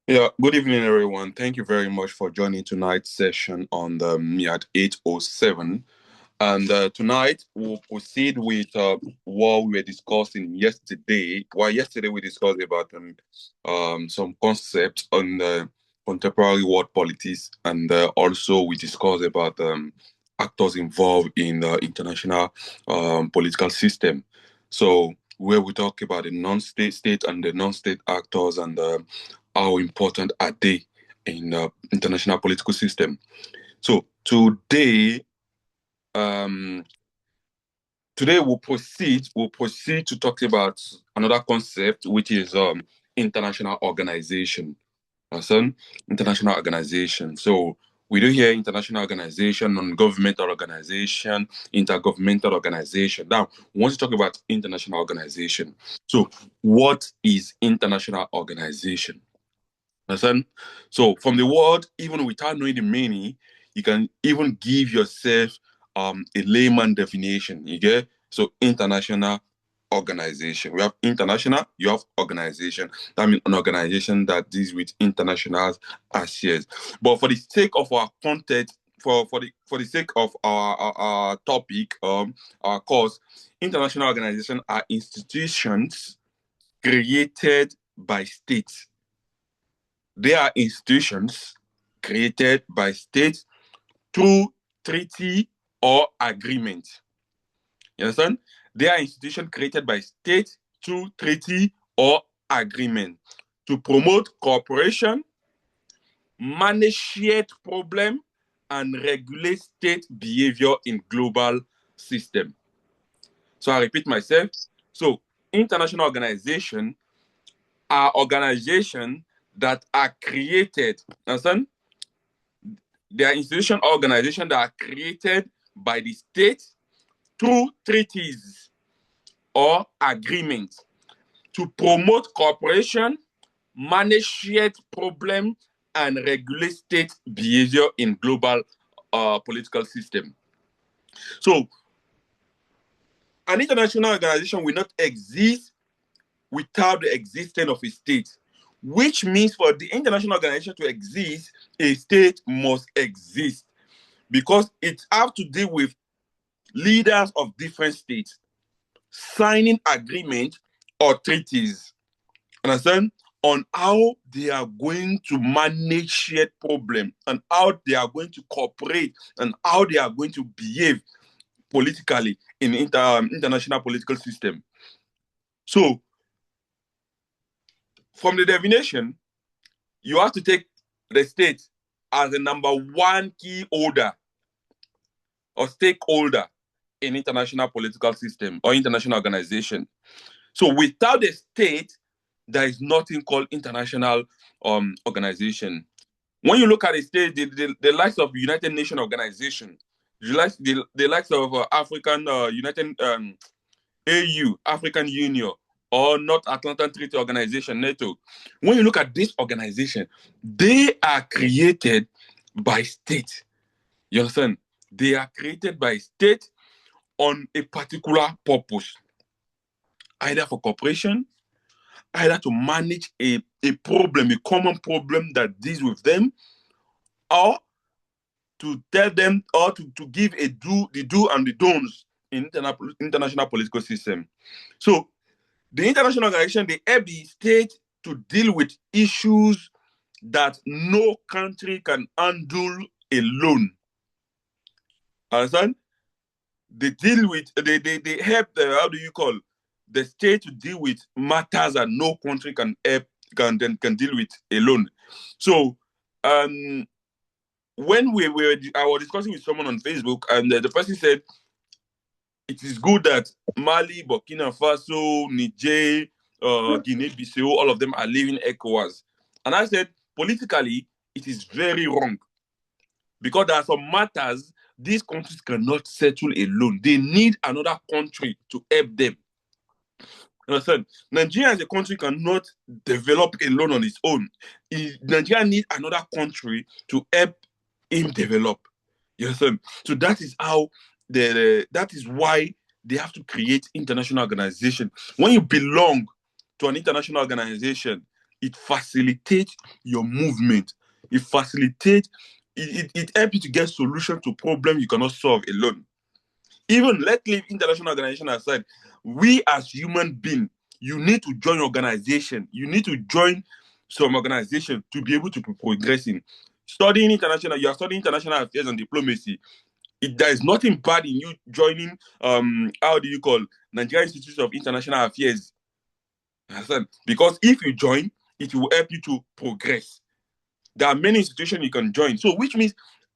Yeah, good evening, everyone. Thank you very much for joining tonight's session on the MIAD 807. And tonight we'll proceed with what we were discussing yesterday. Well, yesterday we discussed about some concepts on contemporary world politics, and also we discussed about actors involved in the international political system. So where we talk about the non-state and the non-state actors and how important are they in the international political system. So um, today we'll proceed to talk about another concept, which is international organization. Understand? International organization. So we do hear international organization, non-governmental organization, intergovernmental organization. Now, we want to talk about international organization. So, what is international organization? Understand? So from the word, even without knowing the meaning, you can even give yourself a layman definition. You get so international organization. We have international, you have organization. That means an organization that deals with international affairs. But for the sake of our content, for the sake of our topic, our course, international organization are institutions created by states. They are institutions created by states through treaty or agreement. You understand? They are institutions created by states through treaty or agreement to promote cooperation, manage shared problem, and regulate state behavior in global system. So I repeat myself. So international organization are organizations that are created, understand? They are institution organizations that are created by the state through treaties or agreements to promote cooperation, manage shared problems, and regulate state behavior in global political system. So, an international organization will not exist without the existence of a state, which means for the international organization to exist, a state must exist because it has to deal with leaders of different states signing agreements or treaties, understand, on how they are going to manage shared problem and how they are going to cooperate and how they are going to behave politically in international political system. So, from the definition, you have to take the state as the number one key holder or stakeholder in international political system or international organization. So without the state, there is nothing called international organization. When you look at the state, the likes of United Nations organization, the likes of African United AU, African Union, or North Atlantic Treaty Organization, NATO. When you look at this organization, they are created by state. You understand? They are created by state on a particular purpose, either for cooperation, either to manage a problem, a common problem that deals with them, or to tell them or to give the do and the don'ts in international political system. So the international organization, they help the state to deal with issues that no country can handle alone. Understand? They deal with they help the how do you call the state to deal with matters that no country can help can deal with alone. So um when I was discussing with someone on Facebook, and the person said it is good that Mali, Burkina Faso, Niger, Guinea-Bissau, all of them are leaving ECOWAS. And I said politically it is very wrong because there are some matters these countries cannot settle alone. They need another country to help them. Understand? Nigeria as a country cannot develop alone on its own. Nigeria needs another country to help him develop. You understand? So that is how that is why they have to create international organization. When you belong to an international organization, it facilitates your movement. It facilitates, it helps you to get solutions to problems you cannot solve alone. Even let's leave international organization aside. We as human beings, you need to join organization. You need to join some organization to be able to be progressing. Studying international, you are studying international affairs and diplomacy. There is nothing bad in you joining how do you call Nigeria Institute of International Affairs. Because if you join, it will help you to progress. There are many institutions you can join. So which means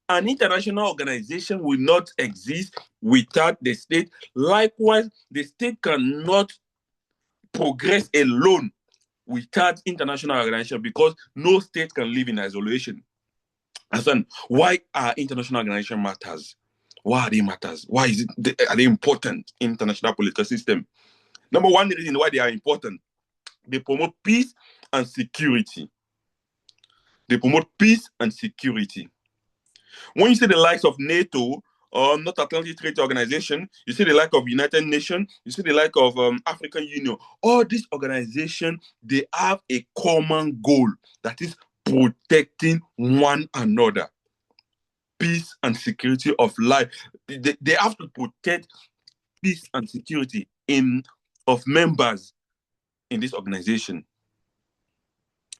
an international organization will not exist without the state. Likewise, the state cannot progress alone without international organization because no state can live in isolation. And why are international organizations matters? Why are they matters? Why are they important in international political system? Number one reason why they are important, they promote peace and security. They promote peace and security. When you see the likes of NATO or North Atlantic Treaty Organization, you see the like of United Nations, you see the like of African Union. All these organizations, they have a common goal, that is protecting one another. Peace and security of life. They have to protect peace and security of members in this organization.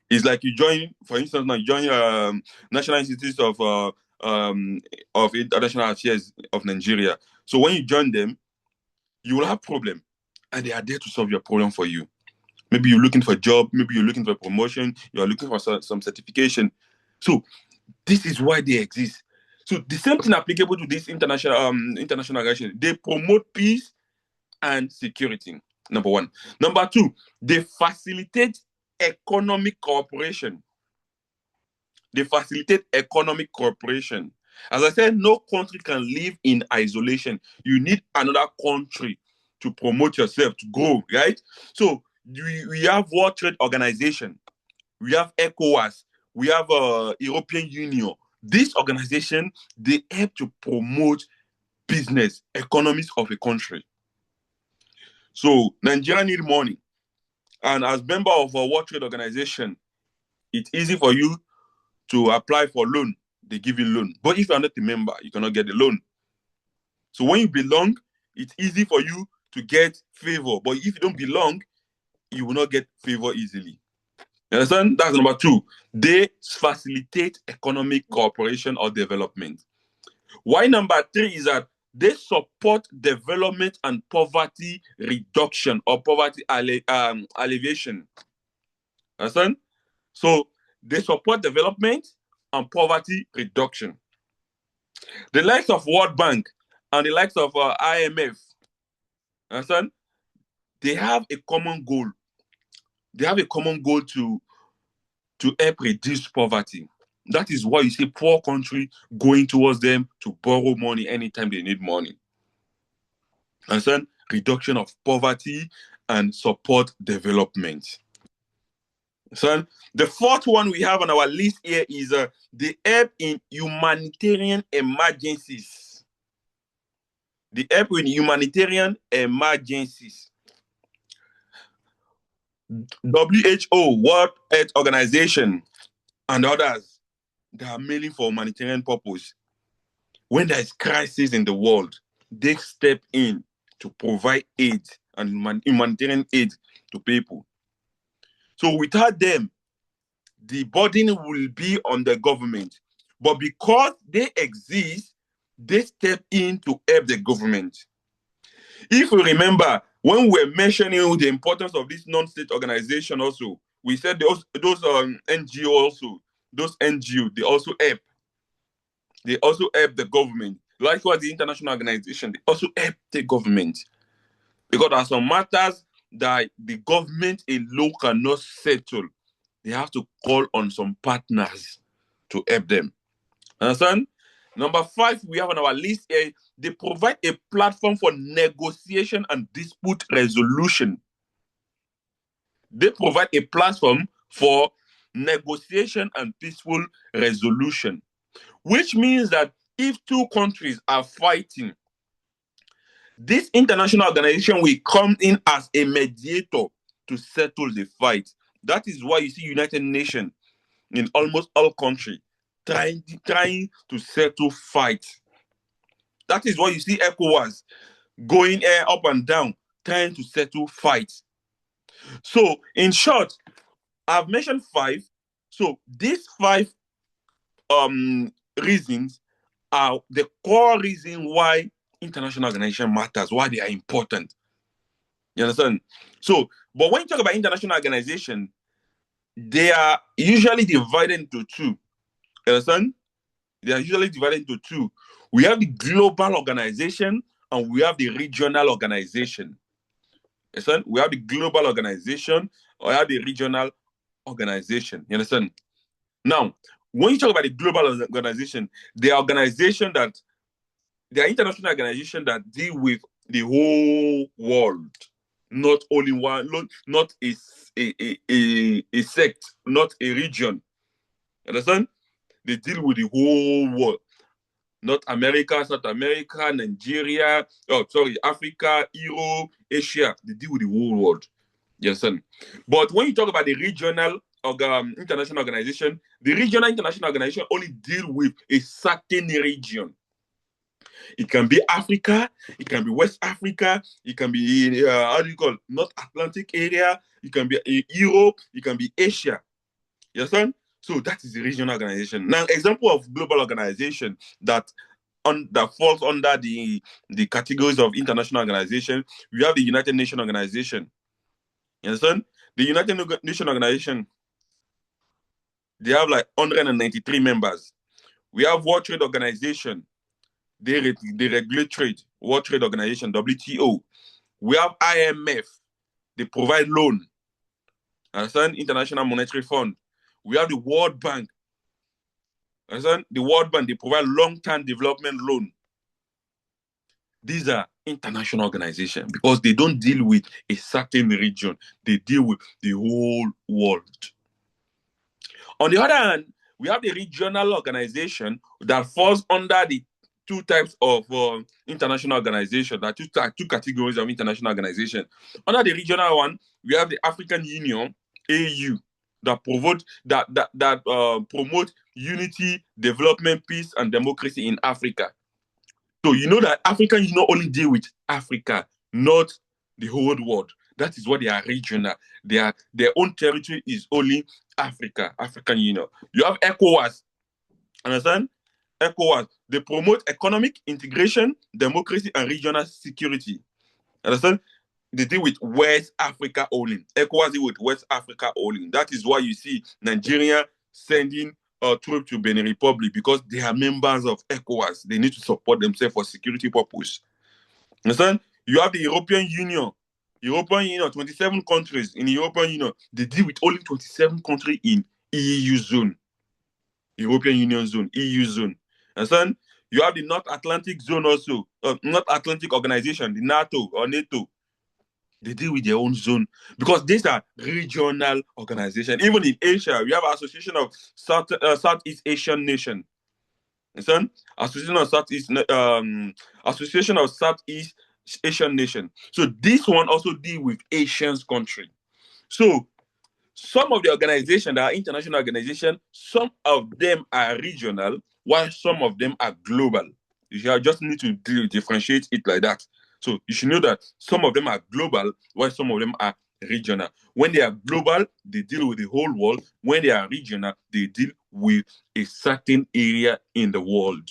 It's like you join, for instance, now you join National Institute of International Affairs of Nigeria. So when you join them, you will have problem, and they are there to solve your problem for you. Maybe you're looking for a job, maybe you're looking for a promotion, you're looking for some certification. So this is why they exist. So the same thing applicable to this international organization. They promote peace and security. Number one. Number two, they facilitate economic cooperation. They facilitate economic cooperation. As I said, no country can live in isolation. You need another country to promote yourself, to grow, right? So we have World Trade Organization, we have ECOWAS, we have European Union. This organization, they help to promote business, economies of a country. So Nigeria need money. And as member of a World Trade Organization, it's easy for you to apply for loan. They give you loan. But if you're not a member, you cannot get the loan. So when you belong, it's easy for you to get favor. But if you don't belong, you will not get favor easily. You understand? That's number two. They facilitate economic cooperation or development. Why number three is that they support development and poverty reduction or poverty alleviation. Understand? So they support development and poverty reduction. The likes of World Bank and the likes of IMF, understand? They have a common goal. They have a common goal to help reduce poverty. That is why you see poor country going towards them to borrow money anytime they need money. Understand? Reduction of poverty and support development. So the fourth one we have on our list here is the help in humanitarian emergencies. The help in humanitarian emergencies. WHO, World Health Organization, and others, they are mainly for humanitarian purpose. When there is crisis in the world, they step in to provide aid and humanitarian aid to people. So without them, the burden will be on the government. But because they exist, they step in to help the government. If you remember, when we were mentioning the importance of this non-state organization also, we said those NGO also, those NGO, they also help. They also help the government. Likewise, the international organization, they also help the government. Because there are some matters that the government alone cannot settle. They have to call on some partners to help them. Understand? Number 5, we have on our list here, they provide a platform for negotiation and dispute resolution. They provide a platform for negotiation and peaceful resolution, which means that if two countries are fighting, this international organization will come in as a mediator to settle the fight. That is why you see United Nations in almost all countries trying to settle fights. That is why you see ECOWAS going up and down, trying to settle fights. So, in short, I've mentioned 5. So, these 5 reasons are the core reason why international organization matters, why they are important. You understand? So, but when you talk about international organization, they are usually divided into 2. You understand? They are usually divided into 2. We have the global organization and we have the regional organization. You understand? We have the global organization or we have the regional organization. You understand? Now, when you talk about the global organization, they are organization that they are international organization that deal with the whole world, not only one, not a sect, not a region. Understand? They deal with the whole world. Not America, South America, Nigeria, Africa, Europe, Asia. They deal with the whole world. You understand? But when you talk about the regional international organization, the regional international organization only deal with a certain region. It can be Africa, it can be West Africa, it can be how do you call it? North Atlantic area, it can be Europe, it can be Asia. You understand? So that is the regional organization. Now, example of global organization that falls under the categories of international organization, we have the United Nations organization. You understand? The United Nations organization, they have like 193 members. We have World Trade Organization. They regulate trade. World Trade Organization, WTO. We have IMF. They provide loan. Understand? International Monetary Fund. We have the World Bank. Understand? The World Bank, they provide long-term development loan. These are international organizations because they don't deal with a certain region. They deal with the whole world. On the other hand, we have the regional organization that falls under the 2 types of international organization. There are two categories of international organization. Under the regional one, we have the African Union, AU, that promote unity, development, peace, and democracy in Africa. So you know that African Union only deal with Africa, not the whole world. That is what they are regional. Their own territory is only Africa, African Union. You have ECOWAS. Understand? ECOWAS. They promote economic integration, democracy, and regional security. Understand? They deal with West Africa only. ECOWAS deal with West Africa only. That is why you see Nigeria sending troops to Benin Republic because they are members of ECOWAS. They need to support themselves for security purpose. Understand? You have the European Union. 27 countries in the European Union. They deal with only 27 countries in EU zone. European Union zone, EU zone. Understand? You have the North Atlantic zone also. North Atlantic organization, the NATO or NATO. They deal with their own zone because these are regional organizations. Even in Asia, we have Association of Southeast Asian Nation. Understand? Association of Southeast Asian Nation. So this one also deal with Asian country. So some of the organizations that are international organizations, some of them are regional, while some of them are global. You just need to differentiate it like that. So you should know that some of them are global, while some of them are regional. When they are global, they deal with the whole world. When they are regional, they deal with a certain area in the world.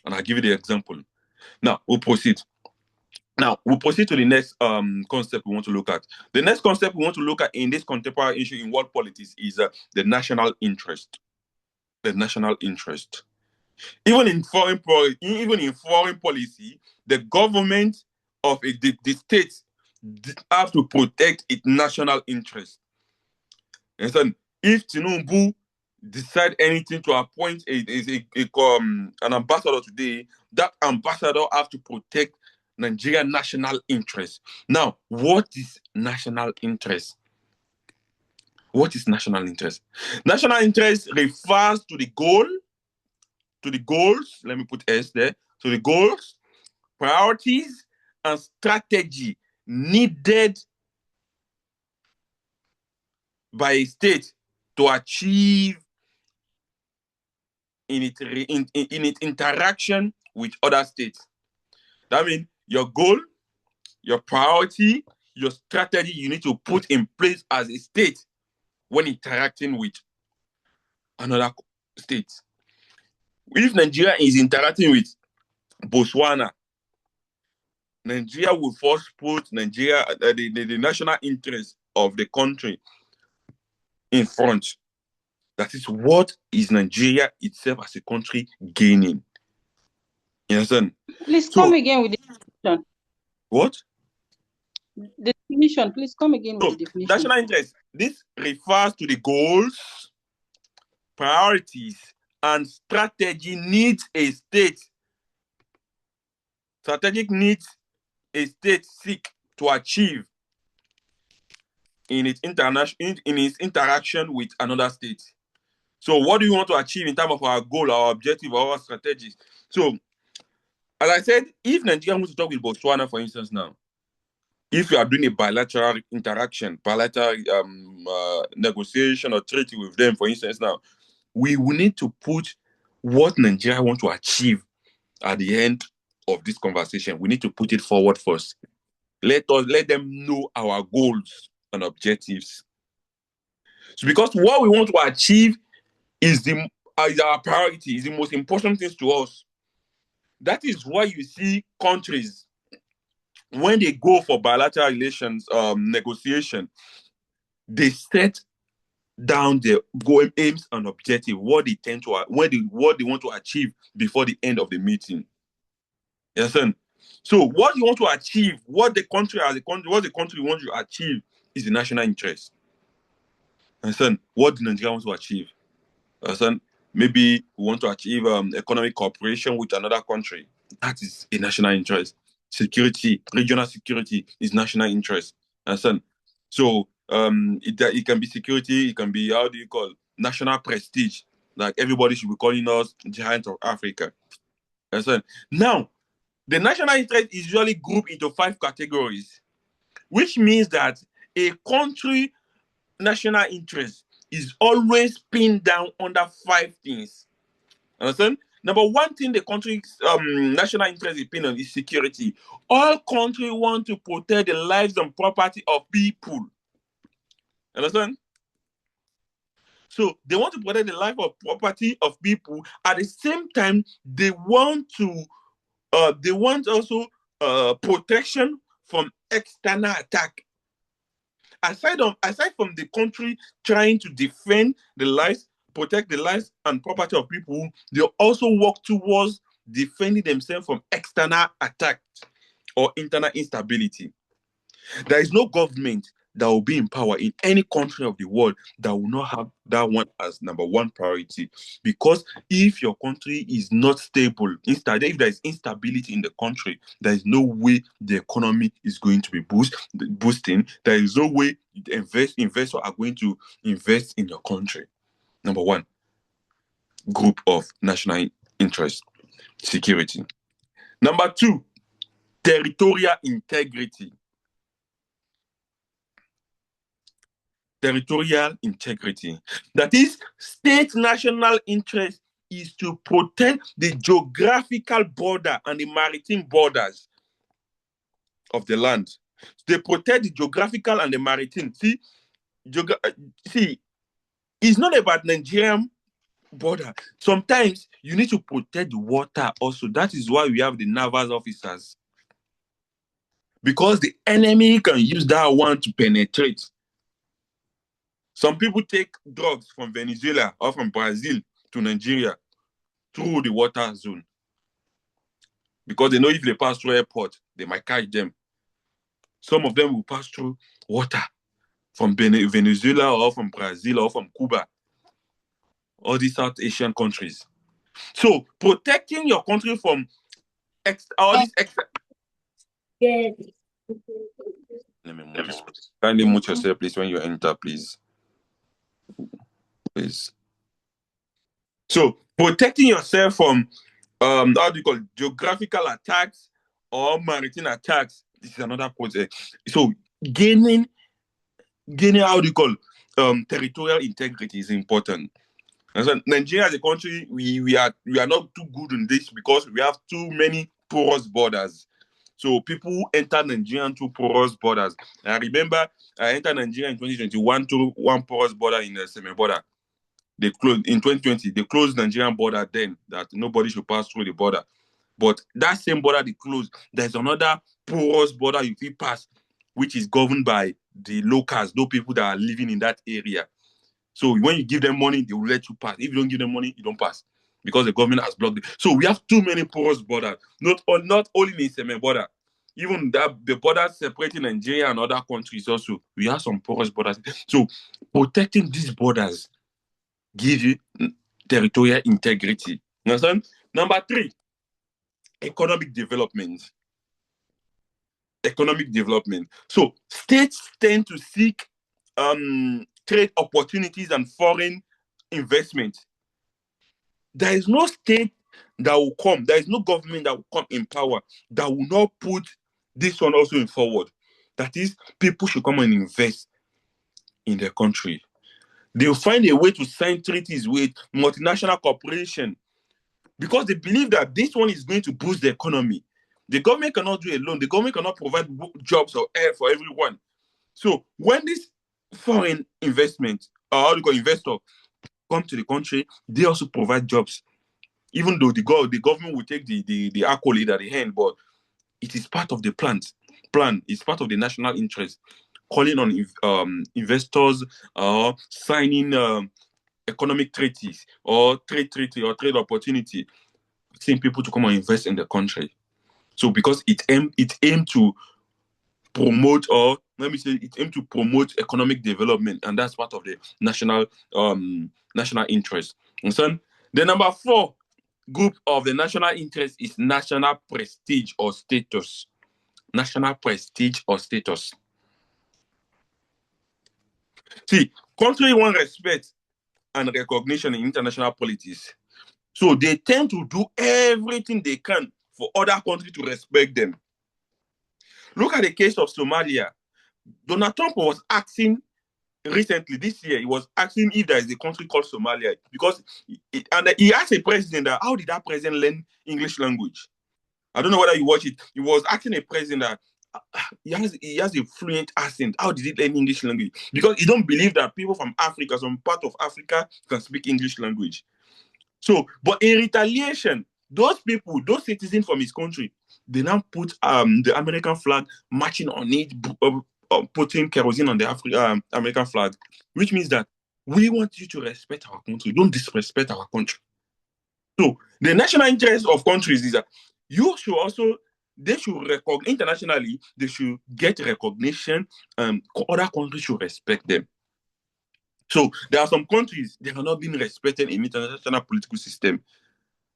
And I'll give you the example. Now, we'll proceed. To the next concept we want to look at. The next concept we want to look at in this contemporary issue in world politics is the national interest. The national interest. Even in foreign policy, the government of the state have to protect its national interest. And if Tinubu decide anything to appoint an ambassador today, that ambassador have to protect Nigerian national interest. Now, what is national interest? What is national interest? National interest refers to the goals, let me put S there, to the goals, priorities, and strategy needed by a state to achieve in its interaction with other states. That means your goal, your priority, your strategy you need to put in place as a state when interacting with another state. If Nigeria is interacting with Botswana, Nigeria will first put the national interest of the country in front. That is what is Nigeria itself as a country gaining. You understand? Please come again with the definition. What? The definition, please come again with the definition. National interest. This refers to the goals, priorities, and strategy needs a state. Strategic needs a state seek to achieve in its interaction with another state. So what do you want to achieve in terms of our goal, our objective, our strategies? So, as I said, if Nigeria wants to talk with Botswana, for instance, now, if you are doing a bilateral interaction, bilateral negotiation or treaty with them, for instance, now, we will need to put what Nigeria wants to achieve at the end of this conversation. We need to put it forward first. Let them know our goals and objectives. So, because what we want to achieve is our priority, is the most important things to us. That is why you see countries, when they go for bilateral relations negotiation, they set down their goal, aims, and objective, what they what they want to achieve before the end of the meeting. You understand? So what you want to achieve, what the country wants to achieve is the national interest. Understand? What the Nigeria wants to achieve. Understand? Maybe we want to achieve economic cooperation with another country. That is a national interest. Security, regional security is national interest. Understand? So it can be security, it can be, how do you call it, national prestige. Like everybody should be calling us giant of Africa. Understand? Now, the national interest is usually grouped into 5 categories, which means that a country national interest is always pinned down under 5 things. Understand? Number 1 thing the country's national interest is pinned on is security. All countries want to protect the lives and property of people. Understand? So they want to protect the life of property of people. At the same time, they want also protection from external attack. Aside from the country trying to defend the lives, protect the lives and property of people, they also work towards defending themselves from external attack or internal instability. There is no government that will be in power in any country of the world that will not have that one as number 1 priority. Because if your country is not stable, if there is instability in the country, there is no way the economy is going to be boosting. There is no way investors are going to invest in your country. Number 1, group of national interest, security. Number 2, territorial integrity. Territorial integrity. That is, state national interest is to protect the geographical border and the maritime borders of the land. They protect the geographical and the maritime. See, it's not about Nigerian border. Sometimes you need to protect the water also. That is why we have the naval officers. Because the enemy can use that one to penetrate. Some people take drugs from Venezuela or from Brazil to Nigeria through the water zone. Because they know if they pass through airport, they might catch them. Some of them will pass through water from Venezuela or from Brazil or from Cuba. All these South Asian countries. So protecting your country from all these extra... Let me mute this. Kindly mute yourself, please, when you enter, please. Please. So protecting yourself from how do you call it, geographical attacks or maritime attacks. This is another project. So gaining how do you call territorial integrity is important. And so Nigeria as a country, we are not too good in this because we have too many porous borders. So people who enter Nigeria through porous borders. I remember I entered Nigeria in 2021 through one porous border in the Seme border. They closed in 2020. They closed Nigerian border then that nobody should pass through the border. But that same border they closed, there's another porous border you can pass, which is governed by the locals, those people that are living in that area. So when you give them money, they will let you pass. If you don't give them money, you don't pass because the government has blocked it. So we have too many porous borders, not only in Seme border. Even that the borders separating Nigeria and other countries also, we have some porous borders. So protecting these borders gives you territorial integrity. You understand? Number 3, economic development. Economic development. So states tend to seek trade opportunities and foreign investment. There is no state that will come, there is no government that will come in power that will not put this one also in forward. That is, people should come and invest in their country. They'll find a way to sign treaties with multinational corporations because they believe that this one is going to boost the economy. The government cannot do it alone. The government cannot provide jobs or air for everyone. So when this foreign investment, or how do you call investor, come to the country, they also provide jobs. Even though the government will take the accolade at the end, but it is part of the plan. It's part of the national interest. Calling on investors, signing economic treaties or trade treaty or trade opportunity, seeing people to come and invest in the country. So because it aimed to promote, or let me say, it aimed to promote economic development, and that's part of the national interest. And so the number 4 group of the national interest is national prestige or status. National prestige or status. See, country want respect and recognition in international politics. So they tend to do everything they can for other countries to respect them. Look at the case of Somalia. Donald Trump was asking recently, this year, he was asking if there is a country called Somalia because he asked a president that how did that president learn English language? I don't know whether you watch it. He was asking a president that he has a fluent accent. How did he learn English language? Because he don't believe that people from Africa, some part of Africa, can speak English language. So, but in retaliation, those people, those citizens from his country, they now put the American flag marching on it, putting kerosene on the American flag, which means that we want you to respect our country. Don't disrespect our country. So the national interest of countries is that you should also, they should recognize internationally, they should get recognition. Other countries should respect them. So there are some countries that are not being respected in international political system.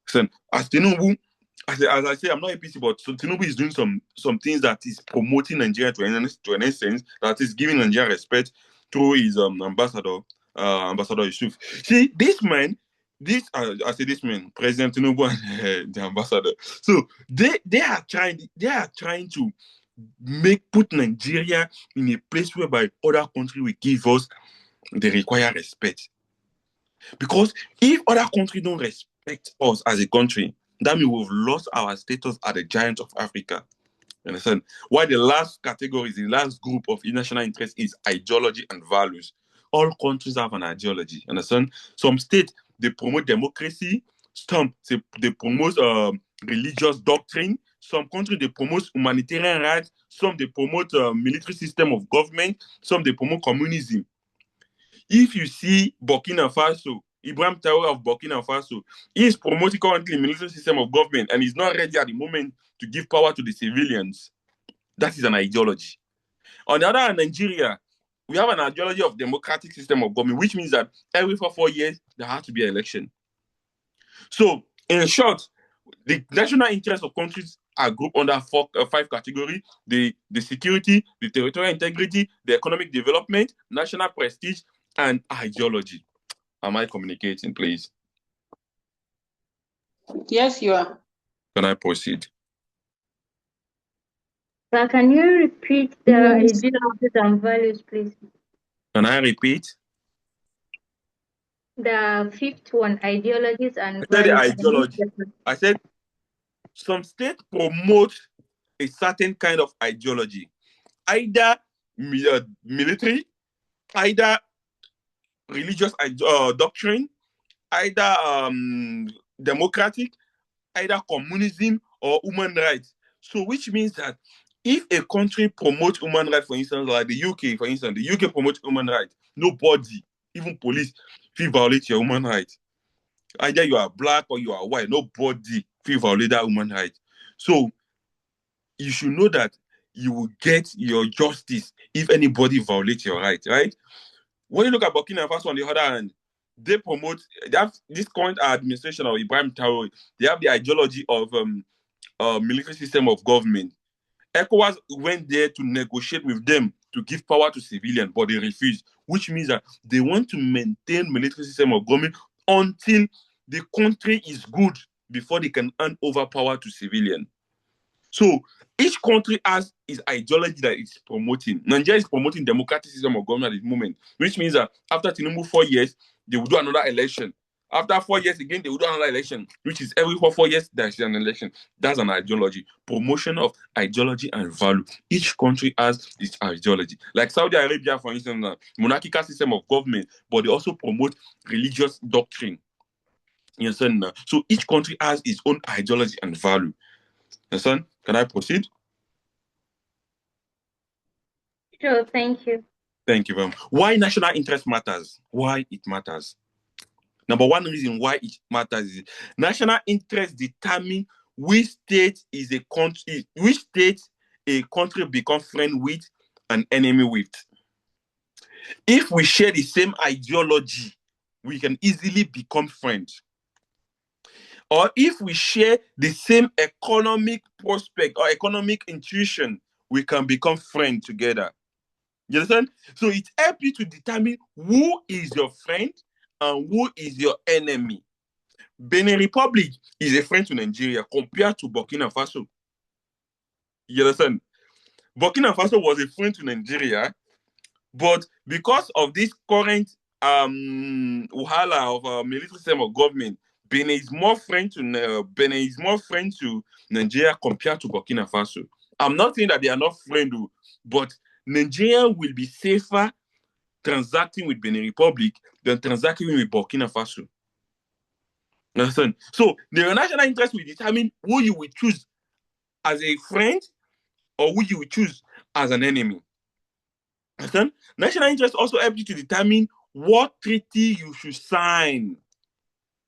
So as Tinubu, as I say, I'm not APC, but so Tinubu is doing some things that is promoting Nigeria to an essence, that is giving Nigeria respect through his ambassador Yusuf. See, this man, I say this man, President Tinubu and the ambassador. So they are trying to put Nigeria in a place whereby other countries will give us the required respect. Because if other countries don't respect us as a country, that means we've lost our status as the giant of Africa. You understand? Why the last category, the last group of national interest is ideology and values. All countries have an ideology. You understand? Some states, they promote democracy. Some they promote religious doctrine. Some countries, they promote humanitarian rights. Some they promote military system of government. Some they promote communism. If you see Burkina Faso, Ibrahim Traore of Burkina Faso, he is promoting currently a military system of government and is not ready at the moment to give power to the civilians. That is an ideology. On the other hand, Nigeria, we have an ideology of democratic system of government, which means that every 4 years, there has to be an election. So, in short, the national interests of countries are grouped under 5 categories: the security, the territorial integrity, the economic development, national prestige, and ideology. Am I communicating, please? Yes, you are. Can I proceed? Can you repeat the ideologies and values, please? Can I repeat? The fifth one, ideologies and I said the values. ideology. I said some states promote a certain kind of ideology, either military, either religious doctrine, either democratic, either communism or human rights. So, which means that if a country promotes human rights, for instance, like the UK, for instance, the UK promotes human rights, nobody, even police, will violate your human rights. Either you are black or you are white, nobody will violate that human right. So, you should know that you will get your justice if anybody violates your right, right? When you look at Burkina Faso on the other hand, they have this current administration of Ibrahim Traore, they have the ideology of military system of government. ECOWAS went there to negotiate with them to give power to civilians, but they refused, which means that they want to maintain military system of government until the country is good before they can hand over power to civilians. So each country has its ideology that it's promoting. Nigeria is promoting democratic system of government at the moment, which means that after Tinubu 4 years, they will do another election. After 4 years again, they will do another election, which is every 4 years there's an election. That's an ideology. Promotion of ideology and value. Each country has its ideology. Like Saudi Arabia, for instance, monarchical system of government, but they also promote religious doctrine. You understand? So each country has its own ideology and value. Understand? Can I proceed? Sure, thank you. Thank you very much. Why national interest matters? Why it matters? Number one reason why it matters is national interest determine which state is a country, which state a country become friend with and enemy with. If we share the same ideology, we can easily become friends. Or if we share the same economic prospect or economic intuition, we can become friends together. You understand? So it helps you to determine who is your friend and who is your enemy. Benin Republic is a friend to Nigeria compared to Burkina Faso. You understand? Burkina Faso was a friend to Nigeria, but because of this current wahala of military system of government, Benin is more friend to Nigeria compared to Burkina Faso. I'm not saying that they are not friends, but Nigeria will be safer transacting with Benin Republic than transacting with Burkina Faso. Understand? So the national interest will determine who you will choose as a friend or who you will choose as an enemy. Understand? National interest also helps you to determine what treaty you should sign,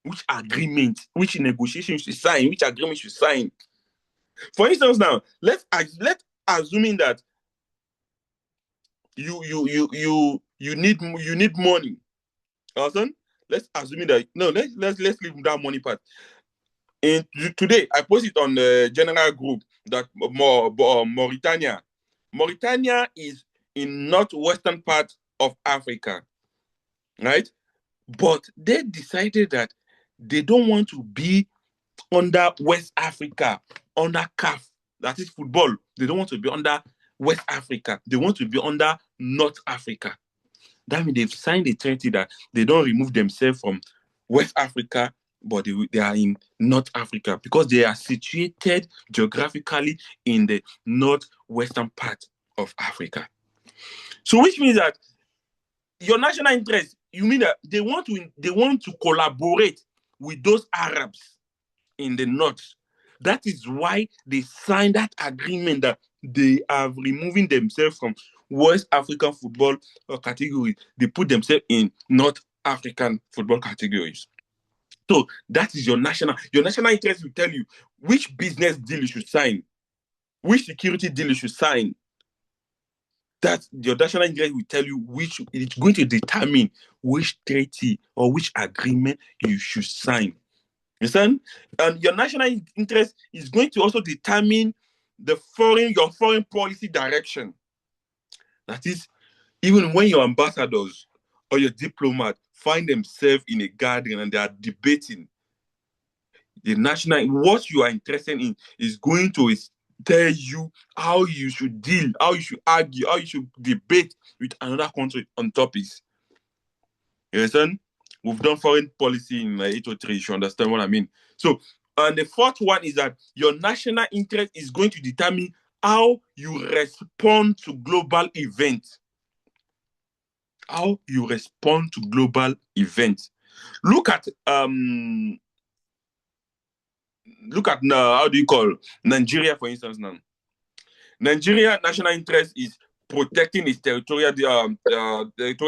which agreement, which negotiation you should sign, which agreement you should sign. For instance, now let's assuming that you need money. Understand? Let's assume that no, let's leave that money part. In today, I posted on the general group that Mauritania is in northwestern part of Africa, right? But they decided that they don't want to be under West Africa, under CAF, that is football. They don't want to be under West Africa. They want to be under North Africa. That means they've signed a treaty that they don't remove themselves from West Africa, but they are in North Africa because they are situated geographically in the northwestern part of Africa. So, which means that your national interest, you mean that they want to collaborate with those Arabs in the north. That is why they signed that agreement that they are removing themselves from West African football category. They put themselves in North African football categories. So that is your national interest will tell you which business deal you should sign, which security deal you should sign. That your national interest will tell you which it's going to determine which treaty or which agreement you should sign. Understand? And your national interest is going to also determine your foreign policy direction. That is, even when your ambassadors or your diplomat find themselves in a gathering and they are debating, what you are interested in is going to tell you how you should deal, how you should argue, how you should debate with another country on topics. You understand? We've done foreign policy in 803. You should understand what I mean. So, and the fourth one is that your national interest is going to determine how you respond to global events. How you respond to global events. Look at how do you call Nigeria, for instance, now. Nigeria national interest is protecting its territorial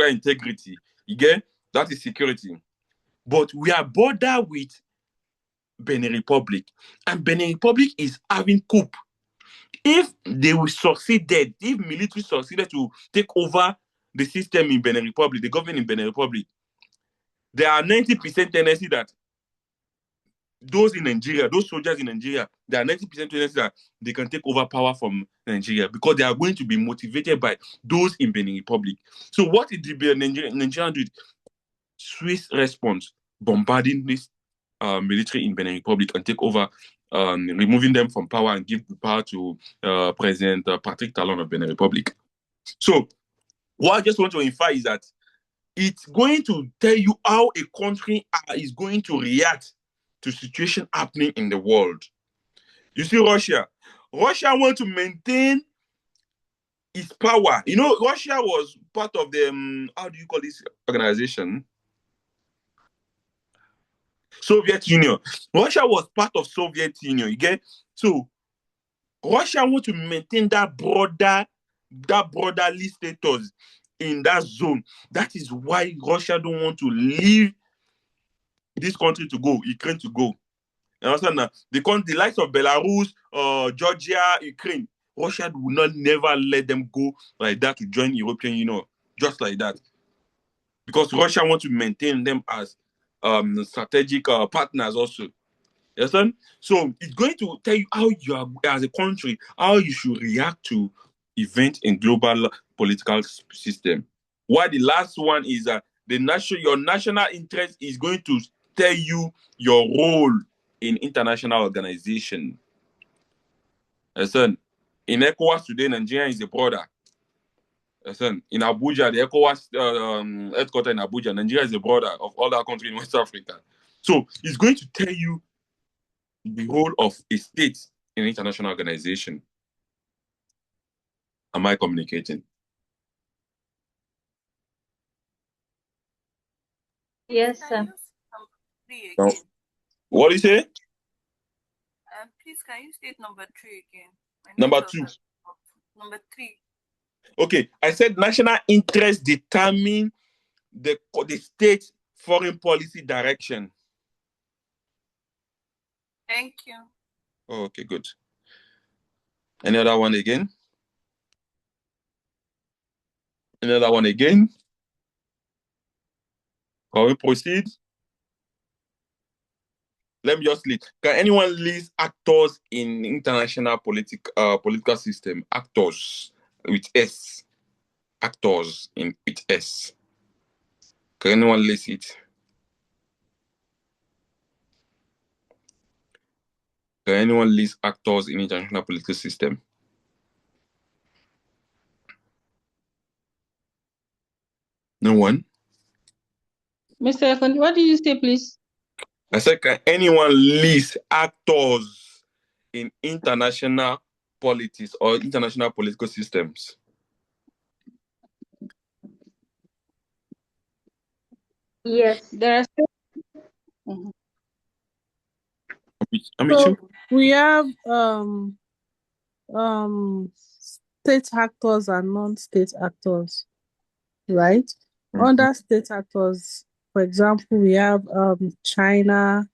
integrity. You get? That is security. But we are bordered with Benin Republic, and Benin Republic is having coup. If they will succeeded, if military succeeded to take over the system in Benin Republic, the government in Benin Republic, there are 90% tendency that those in Nigeria, those soldiers in Nigeria, there are 90% tendency that they can take over power from Nigeria because they are going to be motivated by those in Benin Republic. So what did the Nigerian do? Swiss response, bombarding this military in Benin Republic and take over, removing them from power and give the power to President Patrick Talon of Benin Republic. So what I just want to infer is that it's going to tell you how a country is going to react to situation happening in the world. You see, Russia wants to maintain its power. You know, Russia was part of the, how do you call this organization? Soviet Union. Russia was part of Soviet Union, you get? So Russia wants to maintain that brotherly status in that zone. That is why Russia don't want to leave this country to go, Ukraine to go. You understand now? The likes of Belarus, Georgia, Ukraine, Russia will not never let them go like that to join European Union, just like that. Because Russia wants to maintain them as strategic partners also. You understand? So it's going to tell you how you are, as a country, how you should react to events in global political system. While the last one is that your national interest is going to tell you your role in international organization. Listen, in ECOWAS today, Nigeria is a brother. Listen, in Abuja, the ECOWAS headquarters in Abuja, Nigeria is a brother of all that countries in West Africa. So it's going to tell you the role of a state in an international organization. Am I communicating? Yes, sir. No. What do you say? Please, can you state number 3 again? Number 2. Number 3. Okay, I said national interest determine the state's foreign policy direction. Thank you. Oh, okay, good. Any other one again? Another one again? Can we proceed? Let me just list. Can anyone list actors in international political system? Actors with S. Actors with S. Can anyone list it? Can anyone list actors in international political system? No one? Mr. Akanji, what did you say, please? I said, can anyone list actors in international politics or international political systems? Yes. There are So we have state actors and non-state actors, right? Mm-hmm. Under state actors, for example, we have China,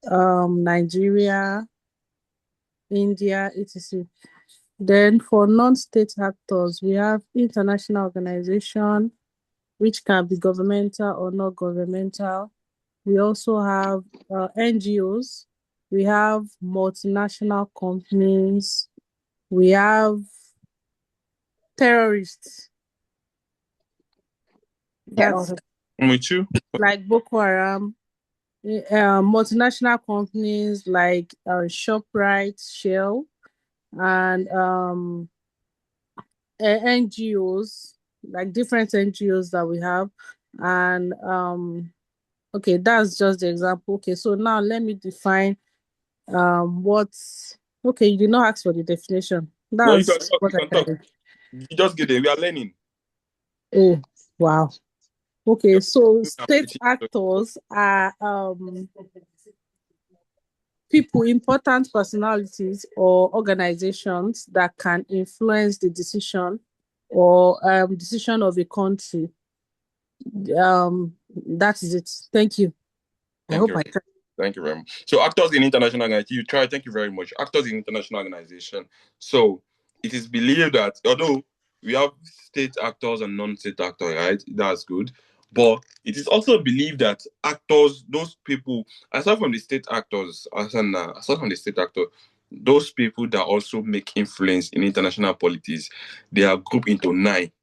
Nigeria, India, etc. Then for non-state actors, we have international organization, which can be governmental or not governmental. We also have NGOs. We have multinational companies. We have terrorists. That's Me too. like Boko Haram. Multinational companies like ShopRite, Shell, and NGOs, like different NGOs that we have. And okay, that's just the example. Okay, so now let me define what's okay. You did not ask for the definition. No, you can That's talk. what You can talk. You just get it. We are learning. oh wow. Okay, Yeah. so state actors are people, important personalities or organizations that can influence the decision or decision of a country. That is it. Thank you. I Thank hope you. I can. Thank you very much. So actors in international organization, you try. Thank you very much. Actors in international organization. So it is believed that although we have state actors and non-state actors, right? That's good. But it is also believed that actors, those people, aside from the state actors, aside from the state actor, those people that also make influence in international politics, they are grouped into nine.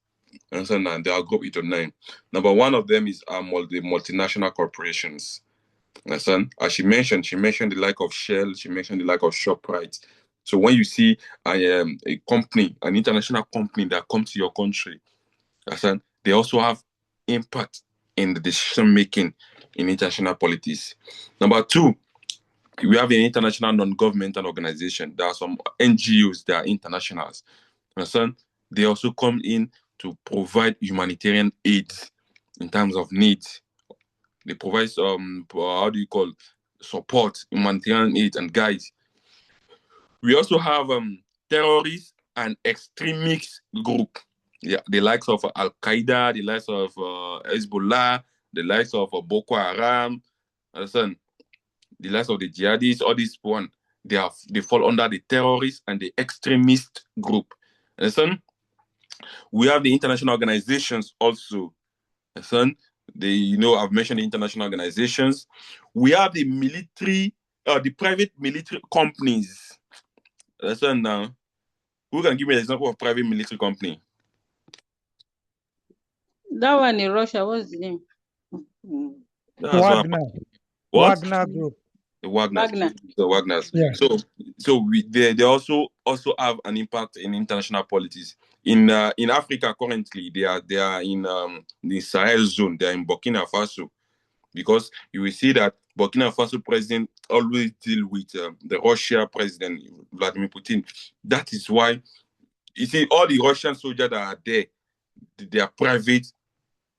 Understand that? They are grouped into nine. Number one of them is the multinational corporations. Understand? As she mentioned the like of Shell, she mentioned the like of ShopRite. So when you see a company, an international company that comes to your country, understand, they also have impact in the decision making in international politics. Number two, we have an international non-governmental organization. There are some NGOs that are internationals. Understand? They also come in to provide humanitarian aid in terms of needs. They provide how do you call, support, humanitarian aid and guides. We also have terrorists and extremist group. Yeah, the likes of Al Qaeda, the likes of Hezbollah, the likes of Boko Haram. Understand? The likes of the jihadists, all these one, they fall under the terrorist and the extremist group. Understand? We have the international organizations also. Son, I've mentioned the international organizations. We have the military, the private military companies. Listen now. Who can give me an example of private military company? That one in Russia, what's the name? That's what. What? Wagner Group. The Wagners. Wagner. The Wagners. Yeah. So they also have an impact in international politics. In Africa currently, they are in the Sahel zone. They are in Burkina Faso, because you will see that Burkina Faso president always deal with the Russia president Vladimir Putin. That is why you see all the Russian soldiers that are there, they are private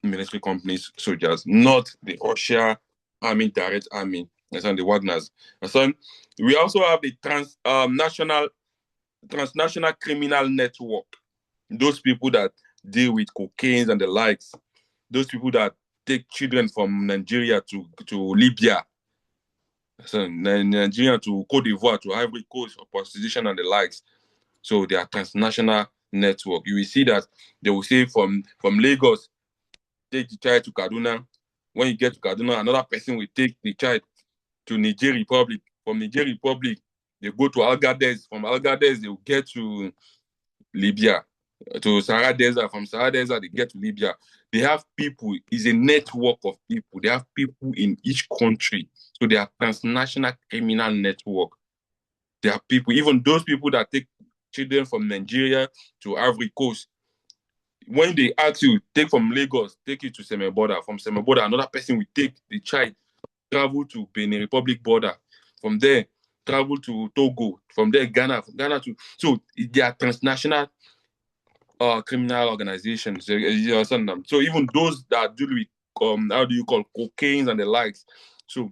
military companies soldiers, not the Russia army, direct army. That's on the Wagners. So we also have the transnational criminal network. Those people that deal with cocaine and the likes. Those people that take children from Nigeria to Libya. So Nigeria to Cote d'Ivoire, to Ivory Coast for prostitution and the likes. So they are transnational network. You will see that they will say from Lagos, take the child to Kaduna. When you get to Kaduna, another person will take the child to Niger Republic. From Niger Republic, they go to Algadez. From Algadez, they will get to Libya, to Sahara Desert. From Sahara Desert, they get to Libya. They have people. It's a network of people. They have people in each country. So they are transnational criminal network. There are people, even those people that take children from Nigeria to Ivory Coast. When they ask you, take from Lagos, take it to Semeboda. From Semeboda, another person will take the child, travel to Benin Republic border. From there, travel to Togo. From there, Ghana. From Ghana to... So they are transnational criminal organizations. So even those that deal with, how do you call, cocaine and the likes. So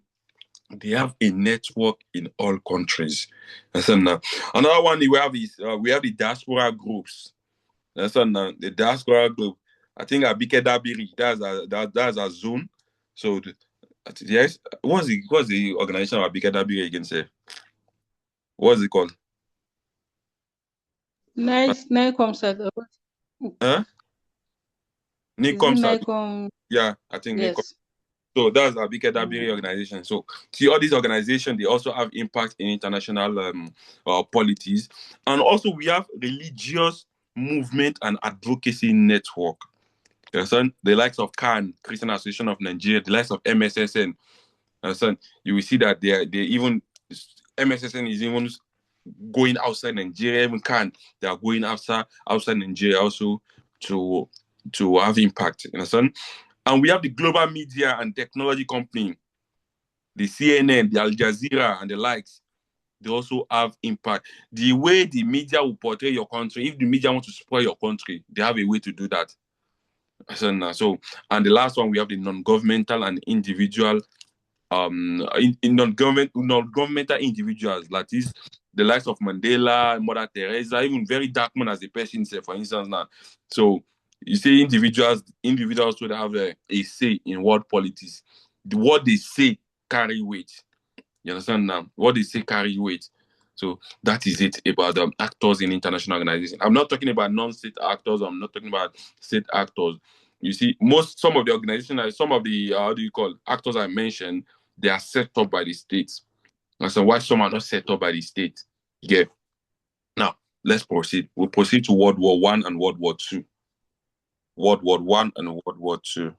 they have a network in all countries. Another one we have is we have the diaspora groups. The diaspora group. I think Abike Dabiri, that's a zone. So yes, what's the organization of Abike Dabiri again? Say, what's it called? Nice, NICOM. Huh? Nicom. NICOM? Yeah, I think Nicom. Yes. So that's a Abike Dabiri organization. So see, all these organizations, they also have impact in international policies. And also we have religious movement and advocacy network. The likes of CAN, Christian Association of Nigeria, the likes of MSSN. You will see that they even, MSSN is even going outside Nigeria, even CAN, they are going outside Nigeria also to have impact. And we have the global media and technology company, the CNN, the Al Jazeera, and the likes. They also have impact. The way the media will portray your country, if the media want to spoil your country, they have a way to do that. So, and the last one, we have the non-governmental and individual, in non-governmental individuals, that is the likes of Mandela, Mother Teresa, even very dark man as a person, say, for instance, now. So you see individuals would have a say in world politics. What they say carry weight. You understand now? What they say carry weight. So that is it about actors in international organizations. I'm not talking about non-state actors. I'm not talking about state actors. You see, some of the organizations, some of the how do you call actors I mentioned, they are set up by the states. And so why some are not set up by the state? Yeah. Now let's proceed. We'll proceed to World War One and World War Two. World War One and World War Two.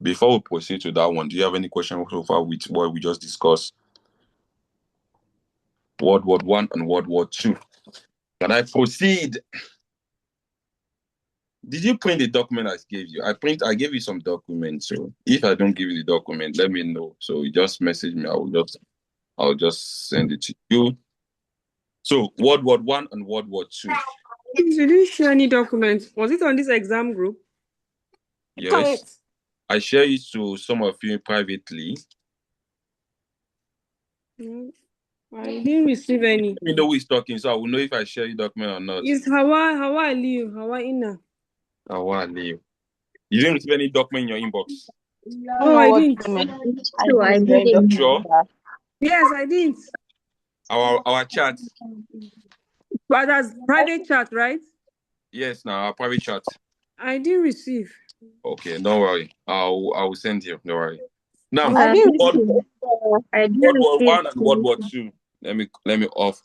Before we proceed to that one, do you have any question so far with what we just discussed? World War One and World War Two. Can I proceed? Did you print the document I gave you? I gave you some documents. So if I don't give you the document, let me know. So you just message me. I'll just send it to you. So World War One and World War Two. You didn't share any documents. Was it on this exam group? Yes. I share it to some of you privately. I didn't receive any. Let me know who is talking, so I will know if I share the document or not. It's Hawa Liu, Hawa Ina. Hawa Liu. You didn't receive any document in your inbox? No, I didn't. So I didn't. Sure. Yes, I didn't. Our chat. But that's private chat, right? Yes, now our private chat. I didn't receive. Okay, don't worry. I will send you. Don't worry. Now, World War One and World War Two. Let me off.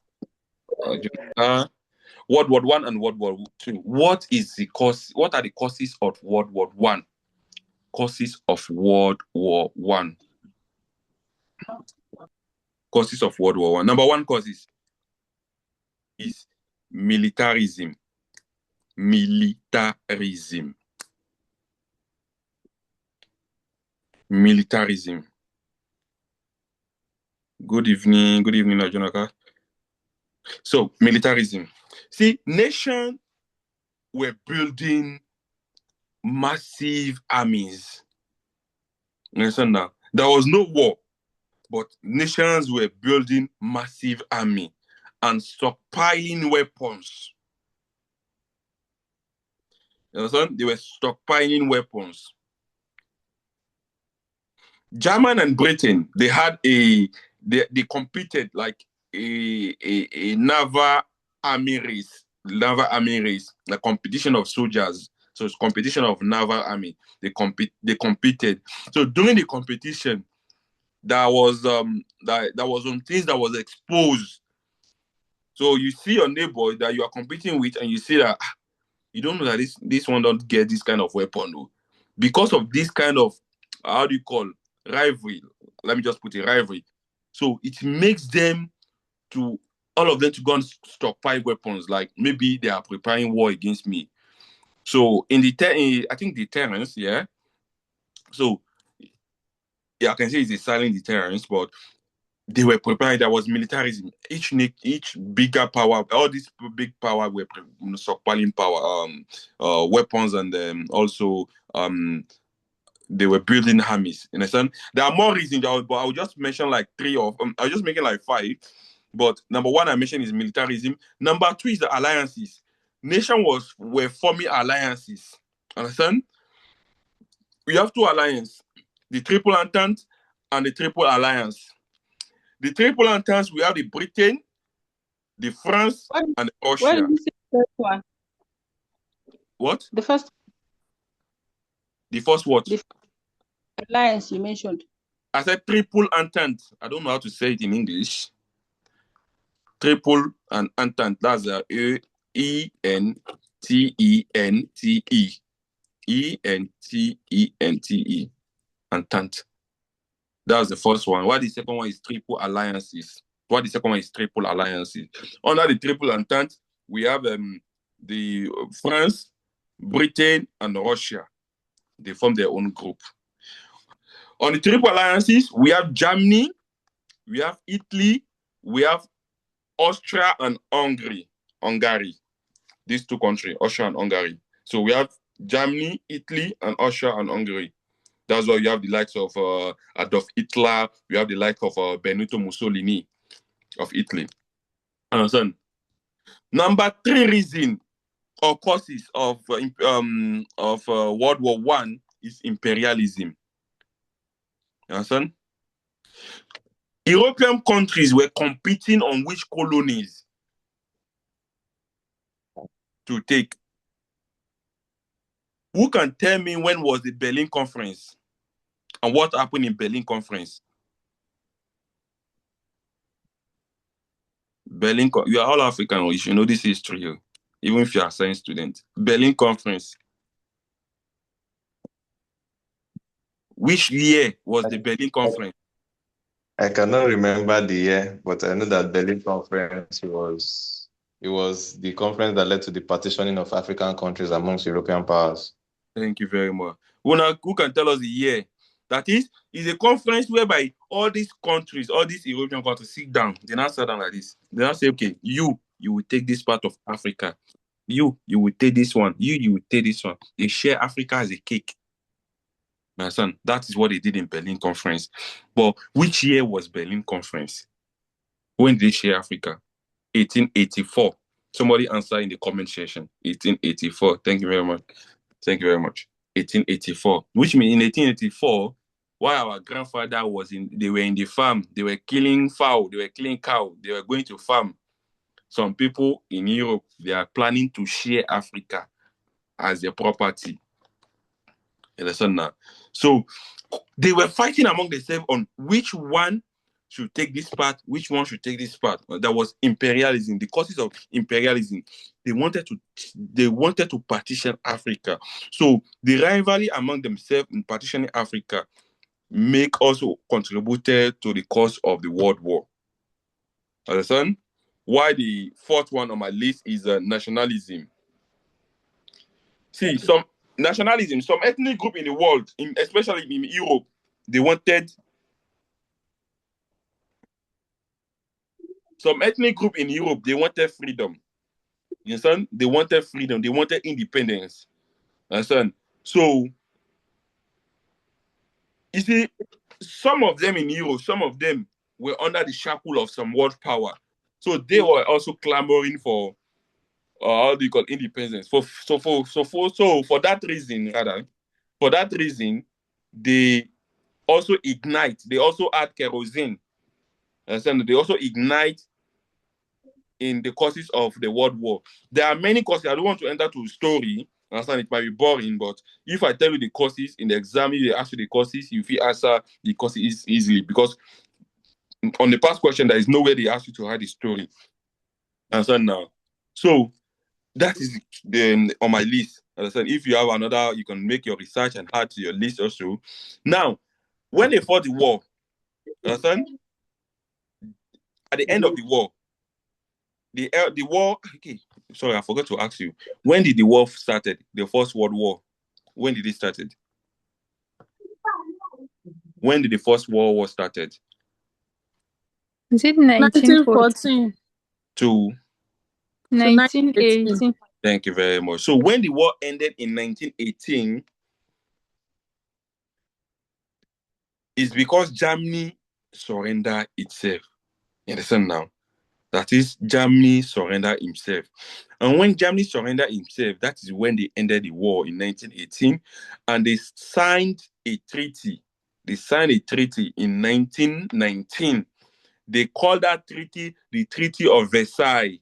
World War One and World War Two. What is the cause? What are the causes of World War One? Causes of World War One. Causes of World War One. Number one causes is militarism. Militarism. Militarism. Good evening, Jonaka. So, militarism. See, nations were building massive armies. You understand now? There was no war, but nations were building massive army and stockpiling weapons. You understand? They were stockpiling weapons. German and Britain, they competed like a naval army race, the competition of soldiers. So it's competition of naval army. They competed. So during the competition, there was some things that was exposed. So you see your neighbor that you are competing with, and you see that you don't know that this one don't get this kind of weapon, though. Because of this kind of how do you call rivalry? Let me just put it rivalry. So it makes all of them to go and stockpile weapons. Like maybe they are preparing war against me. So I think deterrence, yeah. So yeah, I can say it's a silent deterrence, but they were preparing. There was militarism. Each bigger power, all these big power were stockpiling power, weapons, and also they were building armies. You understand? There are more reasons, but I will just mention like three of. I was just making like five. But number one I mentioned is militarism. Number two is the alliances. Nations were forming alliances. Understand? We have two alliances: the Triple Entente and the Triple Alliance. The Triple Entente, we have the Britain, the France, and the Russia. What did you say the first one? What? The first what? The alliance you mentioned. I said Triple Entente. I don't know how to say it in English. Triple and Entente. That's E-N-T-E-N-T-E. E-N-T-E-N-T-E. Entente. That's the first one. Why the second one is Triple Alliances? Why the second one is Triple Alliances? Under the Triple Entente, we have the France, Britain, and Russia. They formed their own group. On the Triple Alliances, we have Germany, we have Italy, we have Austria and Hungary. These two countries, Austria and Hungary. So we have Germany, Italy, and Austria and Hungary. That's why you have the likes of Adolf Hitler, you have the likes of Benito Mussolini of Italy. Understand? Number 3 reason or causes of World War I is imperialism. Understand? European countries were competing on which colonies to take. Who can tell me when was the Berlin Conference and what happened in Berlin Conference? You are all African, you should know this history, even if you are a science student. Berlin Conference. Which year was the Berlin Conference? I cannot remember the year, but I know that Berlin Conference was the conference that led to the partitioning of African countries amongst European powers. Thank you very much. Who can tell us the year? That is a conference whereby all these countries, all these European countries sit down. They now sit down like this. They now say, okay, you will take this part of Africa. You will take this one. You will take this one. They share Africa as a cake. My son, that is what they did in Berlin Conference. But which year was Berlin Conference? When did they share Africa? 1884. Somebody answer in the comment section. 1884. Thank you very much. Thank you very much. 1884. Which means in 1884, while our grandfather they were in the farm, they were killing fowl, they were killing cow, they were going to farm. Some people in Europe, they are planning to share Africa as their property. You understand now? So they were fighting among themselves on which one should take this part, which one should take this part. That was imperialism. The causes of imperialism. They wanted to partition Africa. So the rivalry among themselves in partitioning Africa also contributed to the cause of the World War. Understand? Why the 4th one on my list is nationalism. See, some nationalism, some ethnic group in the world, especially in Europe, they wanted freedom. You understand? They wanted freedom. They wanted independence. Understand? So, you see, some of them in Europe, some of them were under the shackle of some world power. So they were also clamoring for how do you call independence? For that reason, they also ignite. They also add kerosene. Understand? They also ignite in the causes of the World War. There are many causes. I don't want to enter to story. Understand? It might be boring, but if I tell you the causes in the exam, if they ask you the causes, you will answer the causes easily, because on the past question, there is no way they ask you to write the story. Understand now? So that is on my list. Understand? If you have another, you can make your research and add to your list also. Now, when they fought the war, understand? At the end of the war, the war. Okay, sorry, I forgot to ask you. When did the war started? The First World War. When did it started? When did the First World War started? Is it 1914 to 1918? Thank you very much. So when the war ended in 1918, it's because Germany surrendered itself. You understand now? That is, Germany surrendered himself. And when Germany surrendered himself, that is when they ended the war in 1918. And they signed a treaty. They signed a treaty in 1919. They called that treaty the Treaty of Versailles.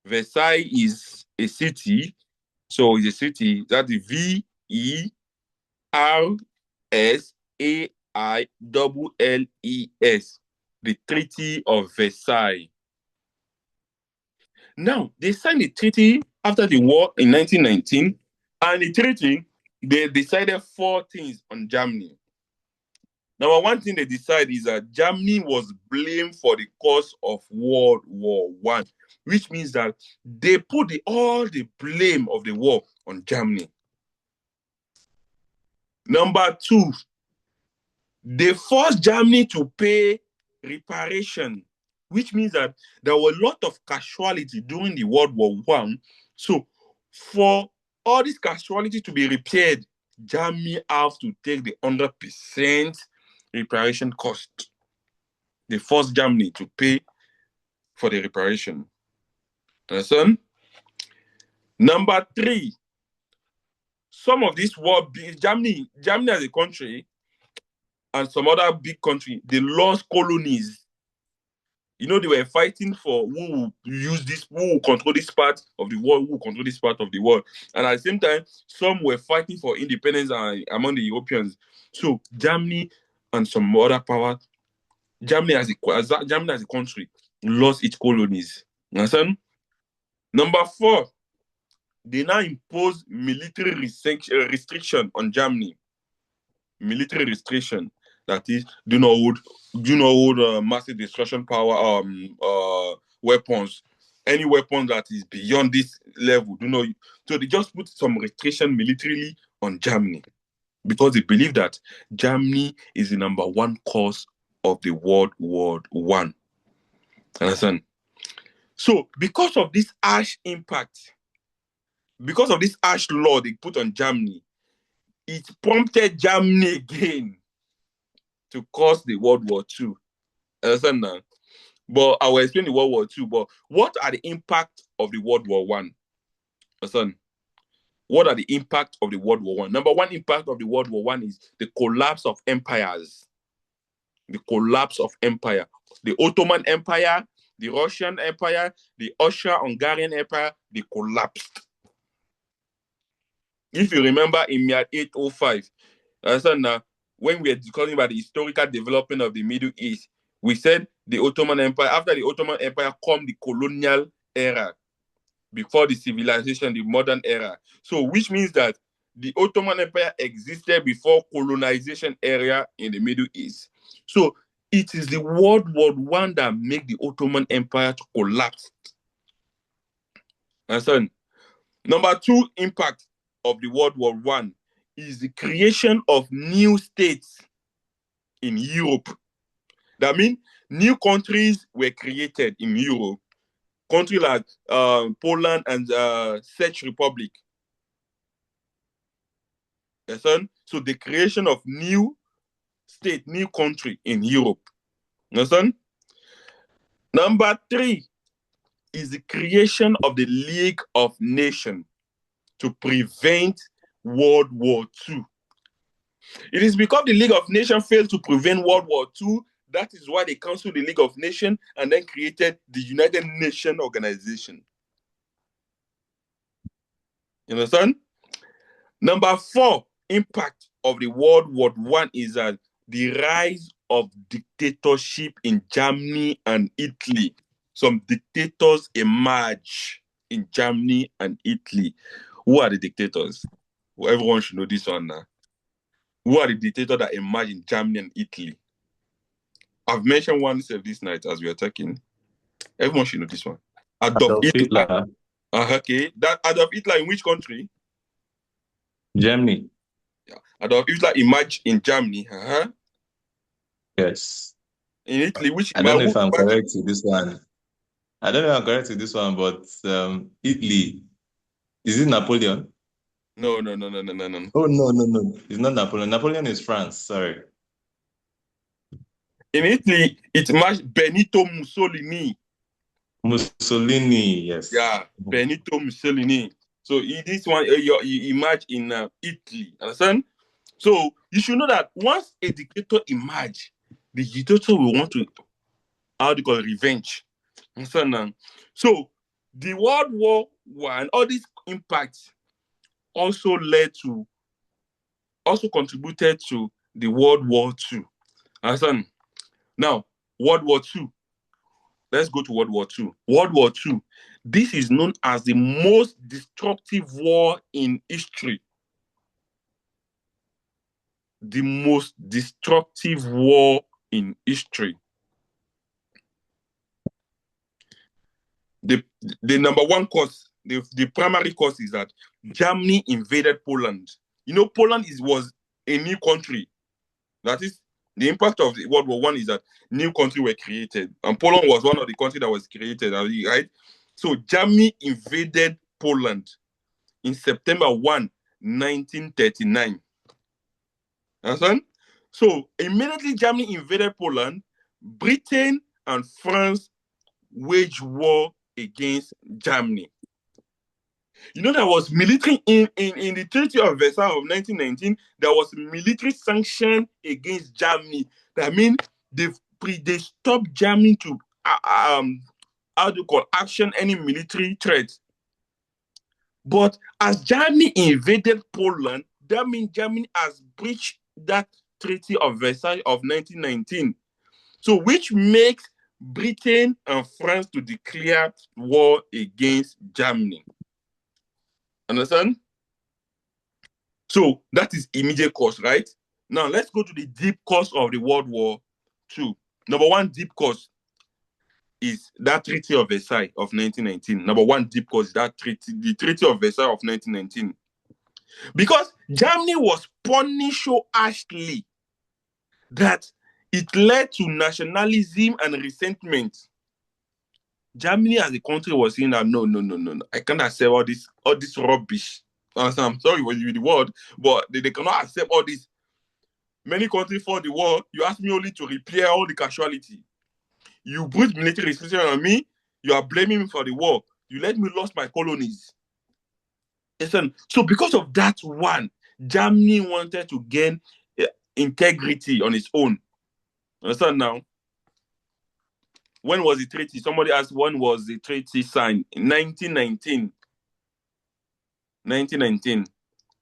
Versailles is a city. So it's a city, that is Versailles. The Treaty of Versailles. Now, they signed the treaty after the war in 1919, and the treaty, they decided 4 things on Germany. Number 1 thing they decided is that Germany was blamed for the cause of World War I, which means that they put all the blame of the war on Germany. Number two, they forced Germany to pay reparation, which means that there were a lot of casualty during the World War One. So for all these casualty to be repaired, Germany have to take the 100% reparation cost. They forced Germany to pay for the reparation. Understand? Number three, some of these war, Germany as a country and some other big country, they lost colonies. You know, they were fighting for who will use this, who will control this part of the world, who will control this part of the world. And at the same time, some were fighting for independence among the Europeans. So Germany and some other power, Germany as a country lost its colonies. You understand? Number four, they now impose military restriction on Germany. Military restriction, that is, do not hold massive destruction power weapons. Any weapon that is beyond this level, do not. So they just put some restriction militarily on Germany because they believe that Germany is the number one cause of the World War One. Understand? So because of this harsh impact, because of this harsh law they put on Germany, it prompted Germany again to cause the World War II. Understand now? But I will explain the World War II. But what are the impact of the World War One? Understand? What are the impact of the World War One? Number one impact of the World War One is the collapse of empires. The collapse of empire. The Ottoman Empire, the Russian Empire, the Austro-Hungarian Empire, they collapsed. If you remember in MIAD 805, understand now, when we are discussing about the historical development of the Middle East, we said the Ottoman Empire, after the Ottoman Empire come the colonial era, before the civilization, the modern era. So which means that the Ottoman Empire existed before colonization era in the Middle East. So it is the World War One that made the Ottoman Empire to collapse. Understand? Number two impact of the World War One is the creation of new states in Europe. That means new countries were created in Europe. Countries like Poland and Czech Republic. Understand? So the creation of new state, new country in Europe. Understand? Number three is the creation of the League of Nations to prevent World War II. It is because the League of Nations failed to prevent World War II. That is why they canceled the League of Nations and then created the United Nations Organization. You understand? Number four impact of the World War One is that the rise of dictatorship in Germany and Italy. Some dictators emerge in Germany and Italy. Who are the dictators? Well, everyone should know this one now. Who are the dictators that emerge in Germany and Italy? I've mentioned one this night as we are talking. Everyone should know this one. Adolf Hitler. Okay. That Adolf Hitler in which country? Germany. Yeah. Adolf Hitler emerged in Germany. Yes. In Italy, which I don't know if I'm correct with this one. I don't know if I'm correct with this one, but Italy. Is it Napoleon? No. Oh, no. It's not Napoleon. Napoleon is France. Sorry. In Italy, it emerged Benito Mussolini. Mussolini, yes. Yeah, Benito Mussolini. So this one, he emerged in Italy. Understand? So you should know that once a dictator emerges, the dictator will want to, how do you call it, revenge. Understand? So the World War One, all these impacts also contributed to the World War II. Understand? Now, World War II. Let's go to World War II. World War II. This is known as the most destructive war in history. The most destructive war in history. The number one cause, the primary cause is that Germany invaded Poland. You know, Poland was a new country. That is, the impact of the World War I is that new countries were created. And Poland was one of the countries that was created, right? So Germany invaded Poland in September 1, 1939. Understand? So immediately Germany invaded Poland, Britain and France waged war against Germany. You know, there was military in the Treaty of Versailles of 1919, there was military sanction against Germany. That means they stopped Germany to how do you call action any military threat. But as Germany invaded Poland, that means Germany has breached that Treaty of Versailles of 1919. So which makes Britain and France to declare war against Germany. Understand? So that is immediate cause, right? Now let's go to the deep cause of the World War II. Number one deep cause is that Treaty of Versailles of 1919. Number one deep cause is that treaty, the Treaty of Versailles of 1919. Because Germany was punished so harshly that it led to nationalism and resentment. Germany as a country was saying that no, I can't accept all this rubbish. I'm sorry for the word, but they cannot accept all this. Many countries fought the war. You ask me only to repair all the casualty. You put military restriction on me. You are blaming me for the war. You let me lose my colonies. Listen, so because of that one, Germany wanted to gain integrity on its own. Understand now? When was the treaty? Somebody asked when was the treaty signed? In 1919. 1919.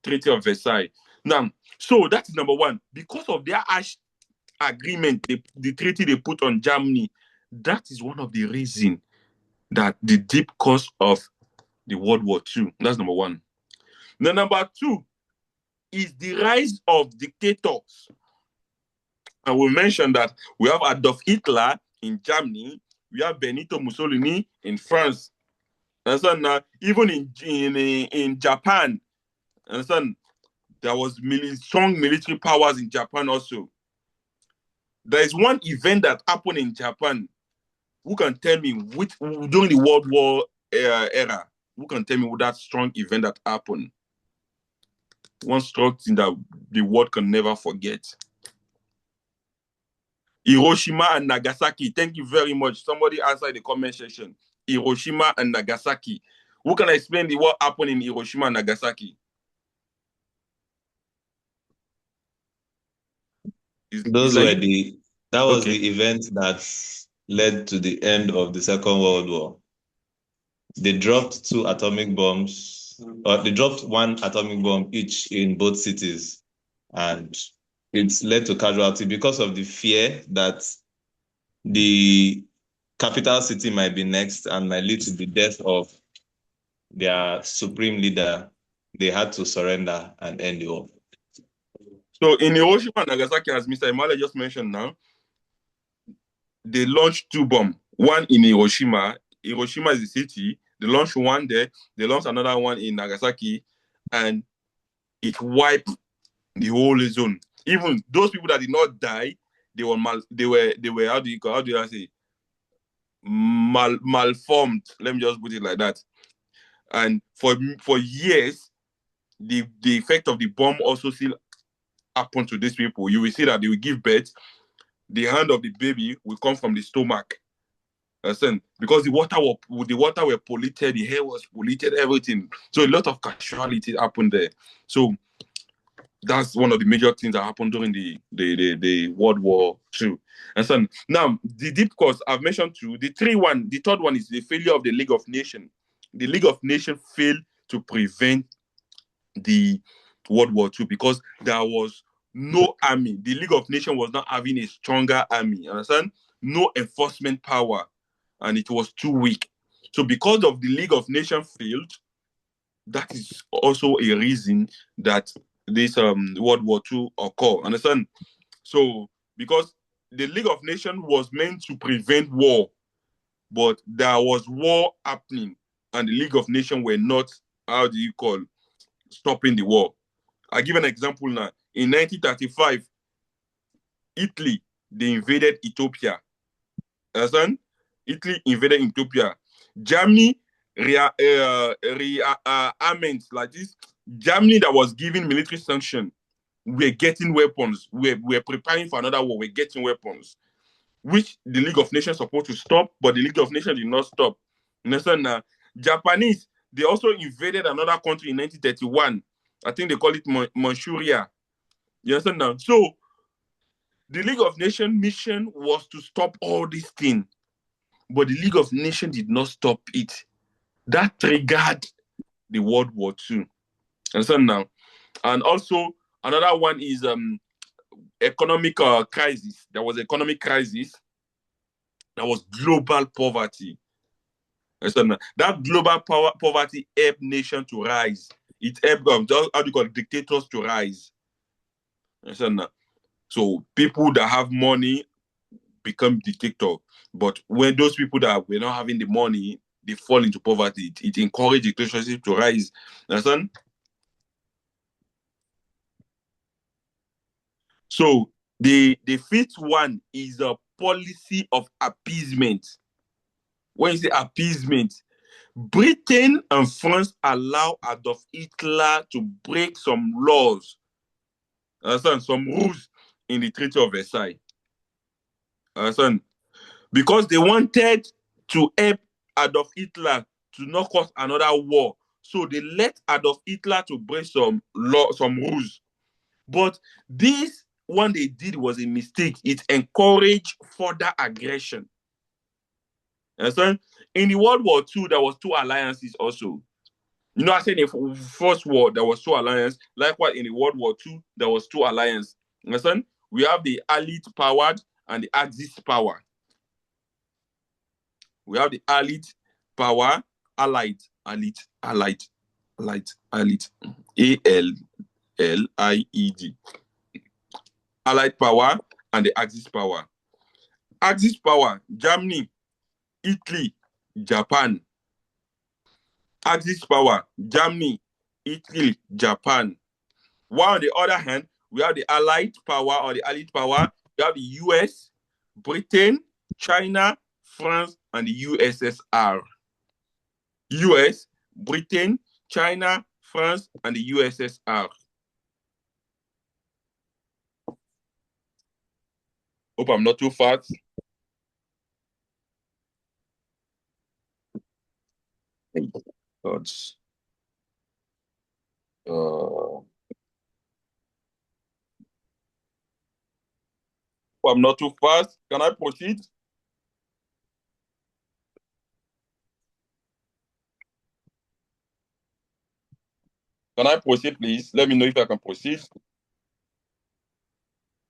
Treaty of Versailles. Now, so that is number one. Because of their harsh agreement, the treaty they put on Germany, that is one of the reasons that the deep cause of the World War II. That's number one. Now, number two is the rise of dictators. And we mentioned that we have Adolf Hitler in Germany, we have Benito Mussolini in France. Understand now? Even in Japan, understand, there was strong military powers in Japan also. There is one event that happened in Japan. Who can tell me during the World War era? Who can tell me that strong event that happened? One strong thing that the world can never forget. Hiroshima and Nagasaki. Thank you very much. Somebody answer in the comment section. Hiroshima and Nagasaki. Who can explain what happened in Hiroshima and Nagasaki? That was the event that led to the end of the Second World War. They dropped 2 atomic bombs, or they dropped 1 atomic bomb each in both cities, and it's led to casualty because of the fear that the capital city might be next and might lead to the death of their supreme leader. They had to surrender and end the war. So in Hiroshima and Nagasaki, as Mr. Imale just mentioned now, they launched 2 bombs. One in Hiroshima. Hiroshima is the city. They launched one there. They launched another one in Nagasaki, and it wiped the whole zone. Even those people that did not die, they were how do I say, malformed. Let me just put it like that. And for years, the effect of the bomb also still happened to these people. You will see that they will give birth. The hand of the baby will come from the stomach. Listen, because the water were polluted, the air was polluted, everything. So a lot of casualties happened there. So that's one of the major things that happened during the World War II. And so now the deep cause I've mentioned 2. The third one is the failure of the League of Nations. The League of Nations failed to prevent the World War II because there was no army. The League of Nations was not having a stronger army. Understand? No enforcement power, and it was too weak. So because of the League of Nations failed, that is also a reason that this World War II occurred. Understand? So because the League of Nations was meant to prevent war, but there was war happening, and the League of Nations were not, stopping the war. I give an example now. In 1935, Italy, they invaded Ethiopia. Understand? Italy invaded Ethiopia. Germany rearmament like this. Germany that was giving military sanction, we're getting weapons. We're preparing for another war. We're getting weapons, which the League of Nations supposed to stop, but the League of Nations did not stop. You understand now? Japanese, they also invaded another country in 1931. I think they call it Manchuria. You understand now? So the League of Nations mission was to stop all these things, but the League of Nations did not stop it. That triggered the World War II. Understand now? And also another one is economic crisis. There was economic crisis. There was global poverty. Understand now? That global poverty helped nations to rise. It helped how do you call it, dictators to rise. Understand now? So people that have money become dictator. But when those people that were not having the money, they fall into poverty. It encourages dictatorship to rise. Understand? So the fifth one is a policy of appeasement. When you say appeasement, Britain and France allow Adolf Hitler to break some laws, understand, some rules in the Treaty of Versailles. Understand? Because they wanted to help Adolf Hitler to not cause another war. So they let Adolf Hitler to break some rules. But this one they did was a mistake. It encouraged further aggression. Understand? In the World War II, there was two alliances also. You know, I said in the First War, there was two alliances. Likewise, in the World War II, there was two alliances. Understand? We have the Allied power and the Axis power. We have the Allied power, Allied. A-L-L-I-E-D. Allied power and the Axis power. Axis power, Germany, Italy, Japan. Axis power, Germany, Italy, Japan. While on the other hand, we have the Allied power or the Allied power. We have the US, Britain, China, France, and the USSR. US, Britain, China, France, and the USSR. Hope I'm not too fast. Gods. I'm not too fast. Can I proceed? Can I proceed, please? Let me know if I can proceed.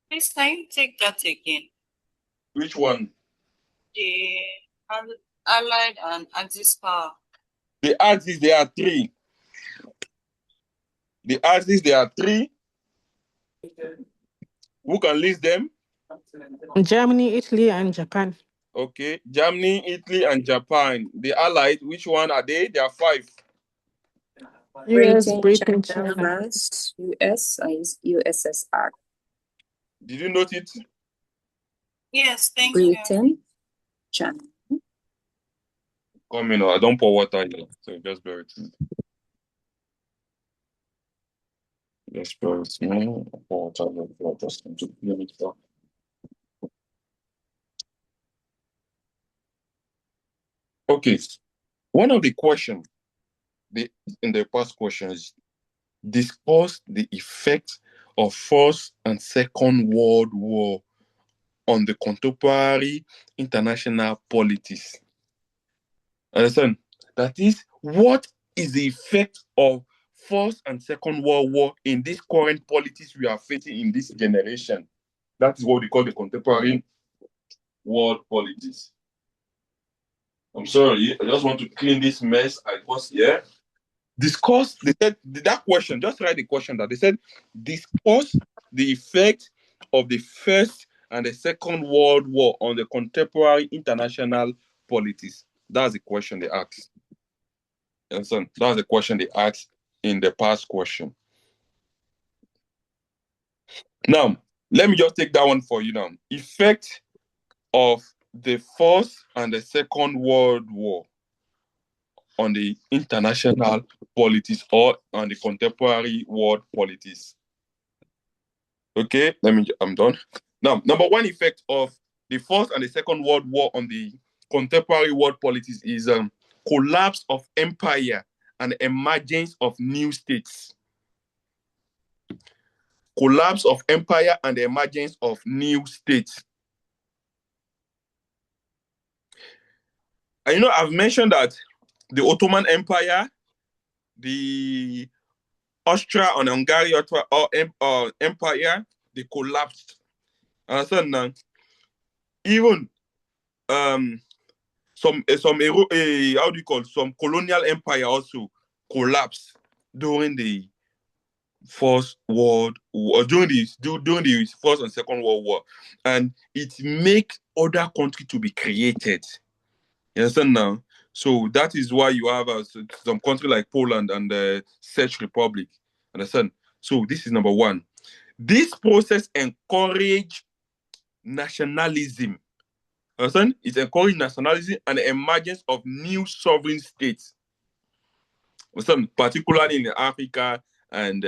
Please, can you take that again? Which one? The Allied and Axis power. The Axis, there are three. The Axis, there are three. Who can list them? Germany, Italy, and Japan. Okay, Germany, Italy, and Japan. The Allied, which one are they? There are five. US, Britain, Britain, China, China. France, US, and USSR. Did you note it? Yes, thank you. Britain, China. Come in, I don't pour water here, so just bear with me. Just bear with me. Pour water, just okay. One of the questions in the past questions discuss the effect of First and Second World War on the contemporary international politics. Understand? That is, what is the effect of First and Second World War in this current politics we are facing in this generation? That is what we call the contemporary world politics. I'm sorry, I just want to clean this mess I was here. Discuss, they said that question, just write the question that they said, discuss the effect of the First and the Second World War on the contemporary international politics. That's the question they asked. Understand? That's the question they asked in the past question. Now, let me just take that one for you now. Effect of the First and the Second World War on the international politics or on the contemporary world politics. Okay, I'm done. Now, number one effect of the First and the Second World War on the contemporary world politics is collapse of empire and emergence of new states. Collapse of empire and the emergence of new states. And I've mentioned that the Ottoman Empire, the Austria and Hungary Empire, they collapsed. Understand now? Even some colonial empire also collapsed during the First World War, during the First and Second World War, and it make other countries to be created. You understand now? So that is why you have some country like Poland and the Czech Republic. Understand? So this is number one. This process encourage nationalism. Understand? It encourage nationalism and the emergence of new sovereign states. Understand? Particularly in Africa and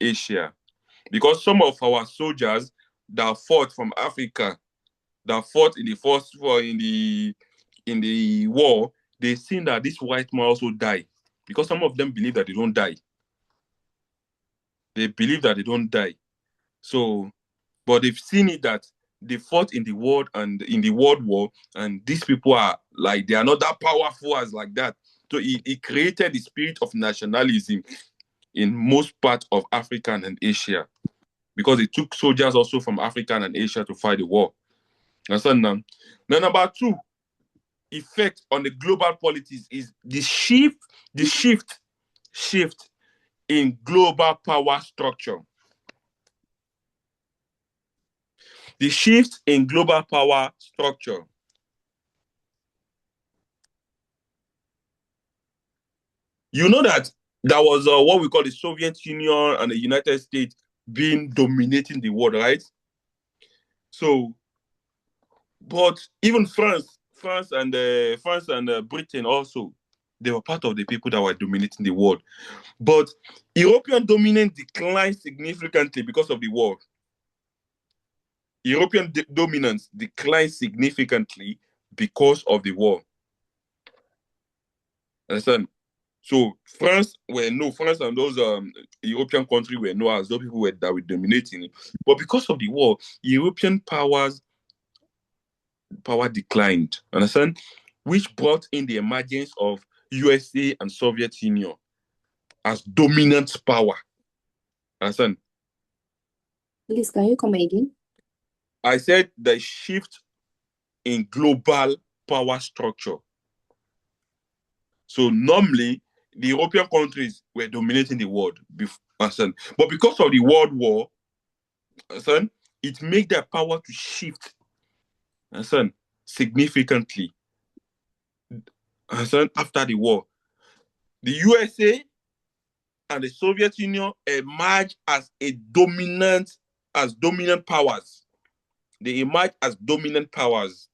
Asia, because some of our soldiers that fought from Africa, that fought in the first war in the war, they seen that this white man also died, because some of them believe that they don't die. They believe that they don't die. So, but they've seen it that they fought in the world and in the world war, and these people are like, they are not that powerful as like that. So it created the spirit of nationalism in most parts of Africa and Asia, because it took soldiers also from Africa and Asia to fight the war. Understand now? Now, number two effect on the global politics is the shift in global power structure. The shift in global power structure. You know that there was what we call the Soviet Union and the United States being dominating the world, right? So, but even France and Britain also, they were part of the people that were dominating the world. But European dominance declined significantly because of the war. European dominance declined significantly because of the war. Understand? So France and those European countries were known as those people that were dominating. But because of the war, European power declined. Understand? Which brought in the emergence of USA and Soviet Union as dominant power. Understand? Please, can you come again? I said the shift in global power structure. So normally, the European countries were dominating the world. But because of the World War, it made their power to shift significantly. After the war, the USA and the Soviet Union emerged as dominant powers. They emerged as dominant powers.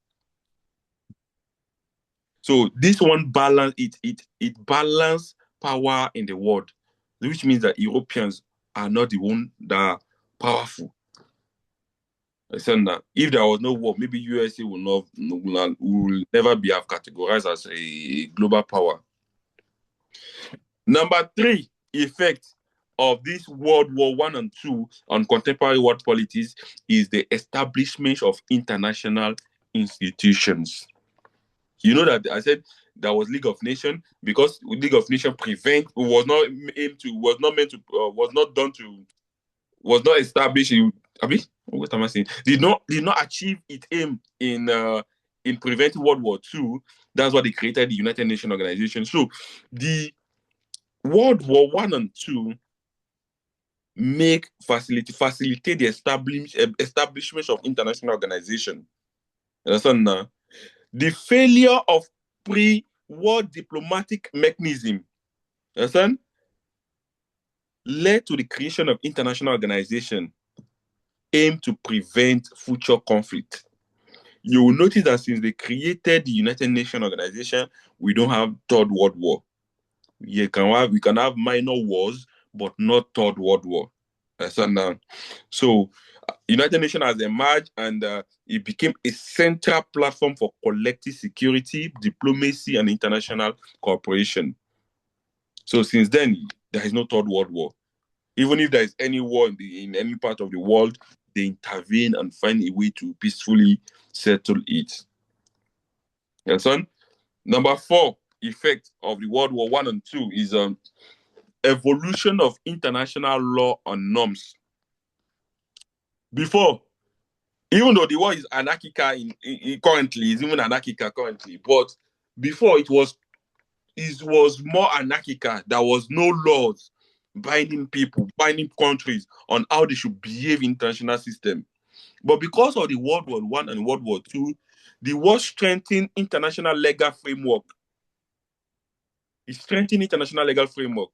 So this one balance it balance power in the world, which means that Europeans are not the one that are powerful. If there was no war, maybe USA will never be categorized as a global power. Number three effect of this World War I and II on contemporary world politics is the establishment of international institutions. You know that I said there was League of Nations, because League of Nations was not established. What am I saying? Did not achieve its aim in preventing World War II. That's why they created the United Nations organization. So the World War I and II facilitate the establishment of international organization. Understand now? The failure of pre-war diplomatic mechanism, understand, led to the creation of international organization. aim to prevent future conflict. You will notice that since they created the United Nations organization, we don't have Third World War. We can have minor wars, but not Third World War. So United Nations has emerged, and it became a central platform for collective security, diplomacy, and international cooperation. So since then, there is no Third World War. Even if there is any war in any part of the world, they intervene and find a way to peacefully settle it. You understand? Number 4 effect of the World War I and II is evolution of international law and norms. Before, even though the war is anarchical currently, it's even anarchical currently, but before it was more anarchical. There was no laws binding people, binding countries on how they should behave in international system. But because of the World War I and World War II, the war strengthened international legal framework. It strengthened international legal framework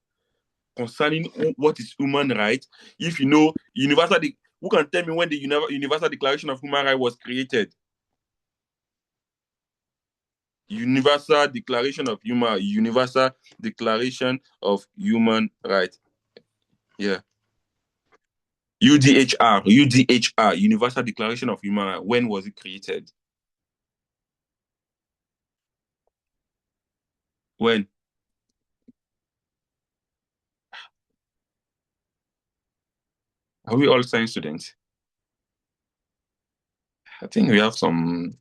concerning what is human rights. If you know, who can tell me when the Universal Declaration of Human Rights was created? Universal Declaration of Human Rights. Yeah. UDHR, Universal Declaration of Human Rights. When was it created? When? Are we all science students? I think we have some.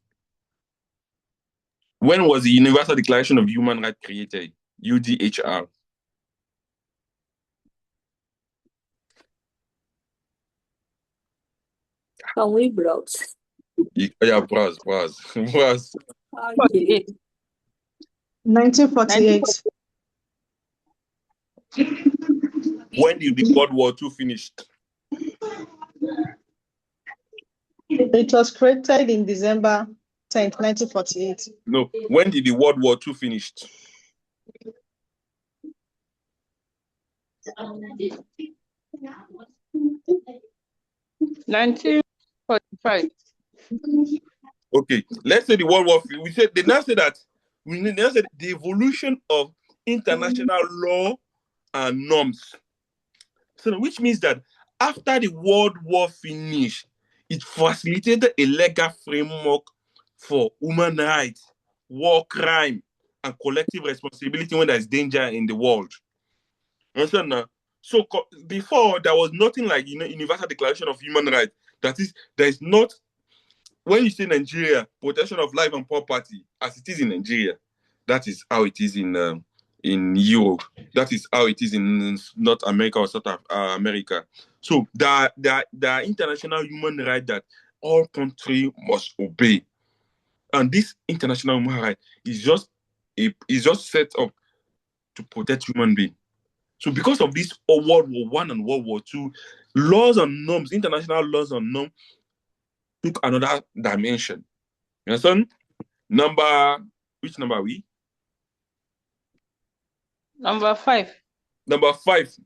When was the Universal Declaration of Human Rights created? UDHR. Can we browse? Yeah, browse. Okay. 1948. When did the World War II finish? It was created in December 10th, 1948. No. When did the World War II finish? 1945. Okay. Let's say the World War. They now say that the evolution of international law and norms. So, which means that after the World War finished, it facilitated a legal framework for human rights, war crime, and collective responsibility when there's danger in the world. Understand now? So before, there was nothing like Universal Declaration of Human Rights. That is, there is not. When you say Nigeria, protection of life and property, as it is in Nigeria, that is how it is in Europe. That is how it is in North America or South America. So there are international human rights that all countries must obey, and this international human right is just set up to protect human beings. So because of this World War I and World War II, laws and norms, international laws and norms took another dimension. You understand? Which number are we? Number 5. Number 5,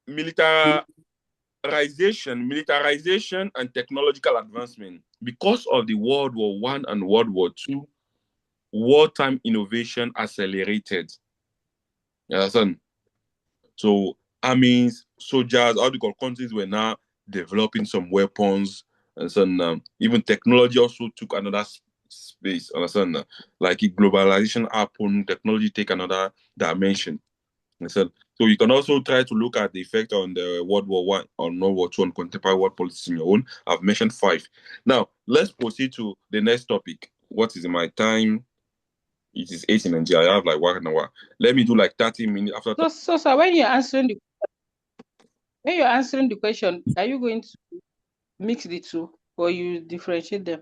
militarization and technological advancement. Because of the World War I and World War II, wartime innovation accelerated. You understand? So armies, soldiers, all the countries were now developing some weapons, and so even technology also took another space. Understand? Like globalization happened, technology take another dimension. So you can also try to look at the effect on the World War I or World War II on contemporary world politics in your own. I've mentioned 5. Now let's proceed to the next topic. What is in my time? It is 8 in Nigeria. I have like 1 hour. Let me do like 30 minutes after. So when you're answering the question, are you going to mix the two or you differentiate them?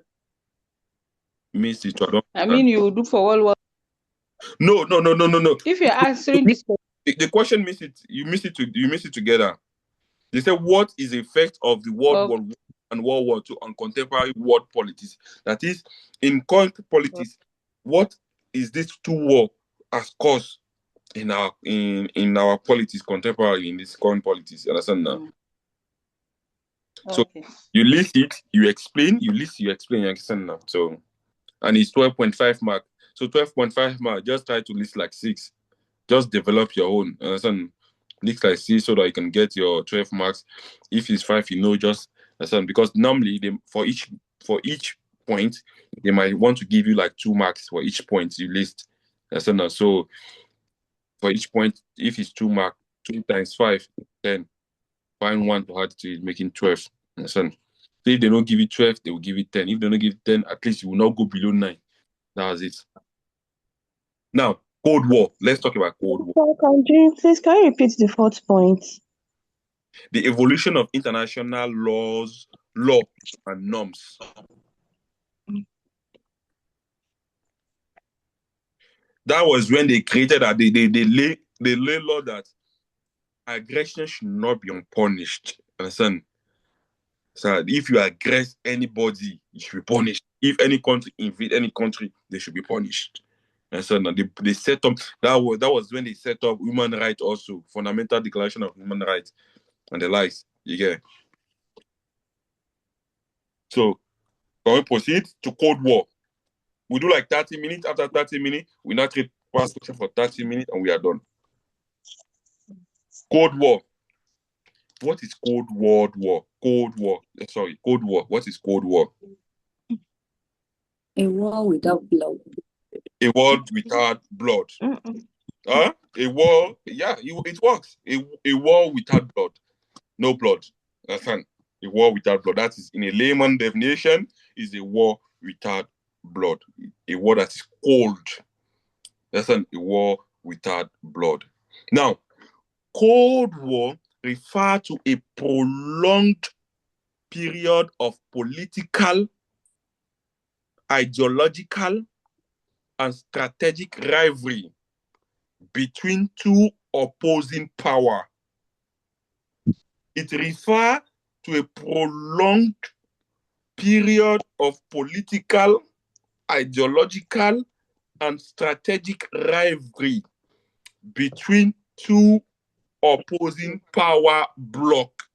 Mix the two. I mean, you do for World War. No. If you're answering this question, the question you miss it together. They say, what is the effect of the World War I and World War II on contemporary world politics? That is, in current politics, what is this 2 war as caused in our politics contemporary in this current politics? You understand now? So Okay. you list it, you explain, you list, you explain, you understand now. So, and it's 12.5 mark. So 12.5 mark, just try to list like 6. Just develop your own. Understand? List like 6 so that you can get your 12 marks. If it's 5, just understand. Because normally for each point, they might want to give you like 2 marks for each point you list. Understand? So for each point, if it's 2 marks, 2 times 5, 10. Find one to add to it, making 12. Understand? So if they don't give you 12, they will give you 10. If they don't give you 10, at least you will not go below 9. That's it. Now, Cold War. Let's talk about Cold War. Akanji, please, can you repeat the 4th point? The evolution of international law and norms. That was when they created that they lay law that aggression should not be unpunished. Understand? So if you aggress anybody, you should be punished. If any country invade any country, they should be punished. And so now they set up that was when they set up human rights also, fundamental declaration of human rights and the likes. You get. So can we proceed to Cold War? We do like 30 minutes. After 30 minutes, we now treat past question for 30 minutes and we are done. Cold War. What is Cold War? Cold War. Sorry, Cold War. What is Cold War? A war without blood. A war without blood. A war, yeah, it works. A war without blood. No blood. Understand? A war without blood. That is, in a layman definition, is a war without blood. A war that is cold. That's a war without blood. Now, Cold War refers to a prolonged period of political, ideological, and strategic rivalry between two opposing powers. It refers to a prolonged period of political, ideological, and strategic rivalry between two opposing power blocks.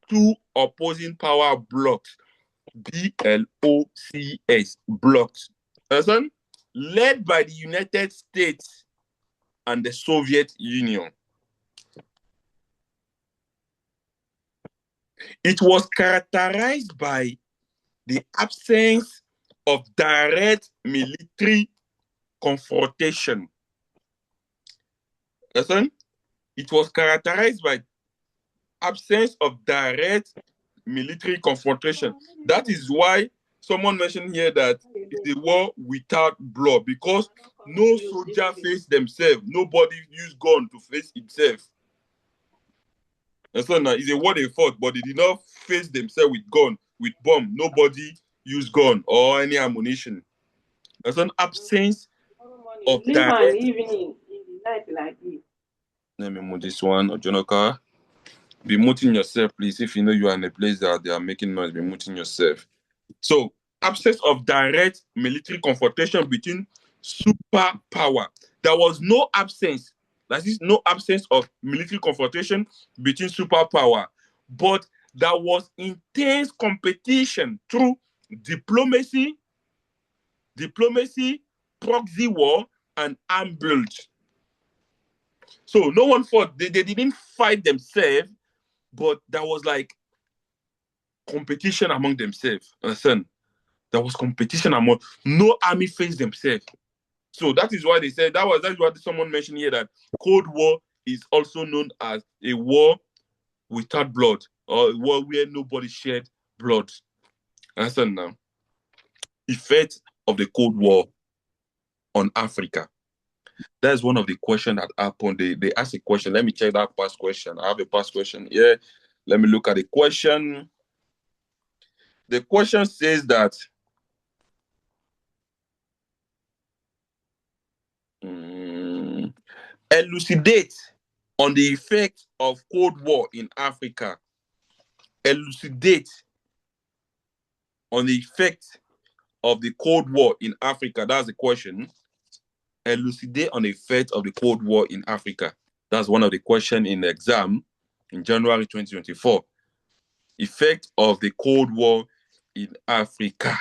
Two opposing power blocks. BLOCS blocks. Understand? Led by the United States and the Soviet Union. It was characterized by the absence of direct military confrontation. Understand? It was characterized by absence of direct military confrontation. That is why someone mentioned here that it's a war without blood, because no soldier faced themselves. Nobody used gun to face himself. And so now it's a war they fought, but they did not face themselves with gun, with bomb. Nobody used gun or any ammunition. There's an absence of Sleep and direct. evening in the night like this. Let me move this one. Ojonoka. Be muting yourself, please. If you know you are in a place that they are making noise, be muting yourself. So, absence of direct military confrontation between superpower. There was no absence. That is, no absence of military confrontation between superpower, but there was intense competition through diplomacy, proxy war, and armed build. So no one fought. They didn't fight themselves, but there was like competition among themselves. Understand? There was competition among. No army faced themselves. So that is why they said that's what someone mentioned here, that Cold War is also known as a war without blood, or a war where nobody shed blood. Understand now? Effect of the Cold War on Africa. That's one of the questions that happened. They asked a question. Let me check that past question. I have a past question here. Let me look at the question. The question says that elucidate on the effect of Cold War in Africa. Elucidate on the effect of the Cold War in Africa. That's the question. Elucidate on the effect of the Cold War in Africa. That's one of the questions in the exam in January 2024. Effect of the Cold War in Africa.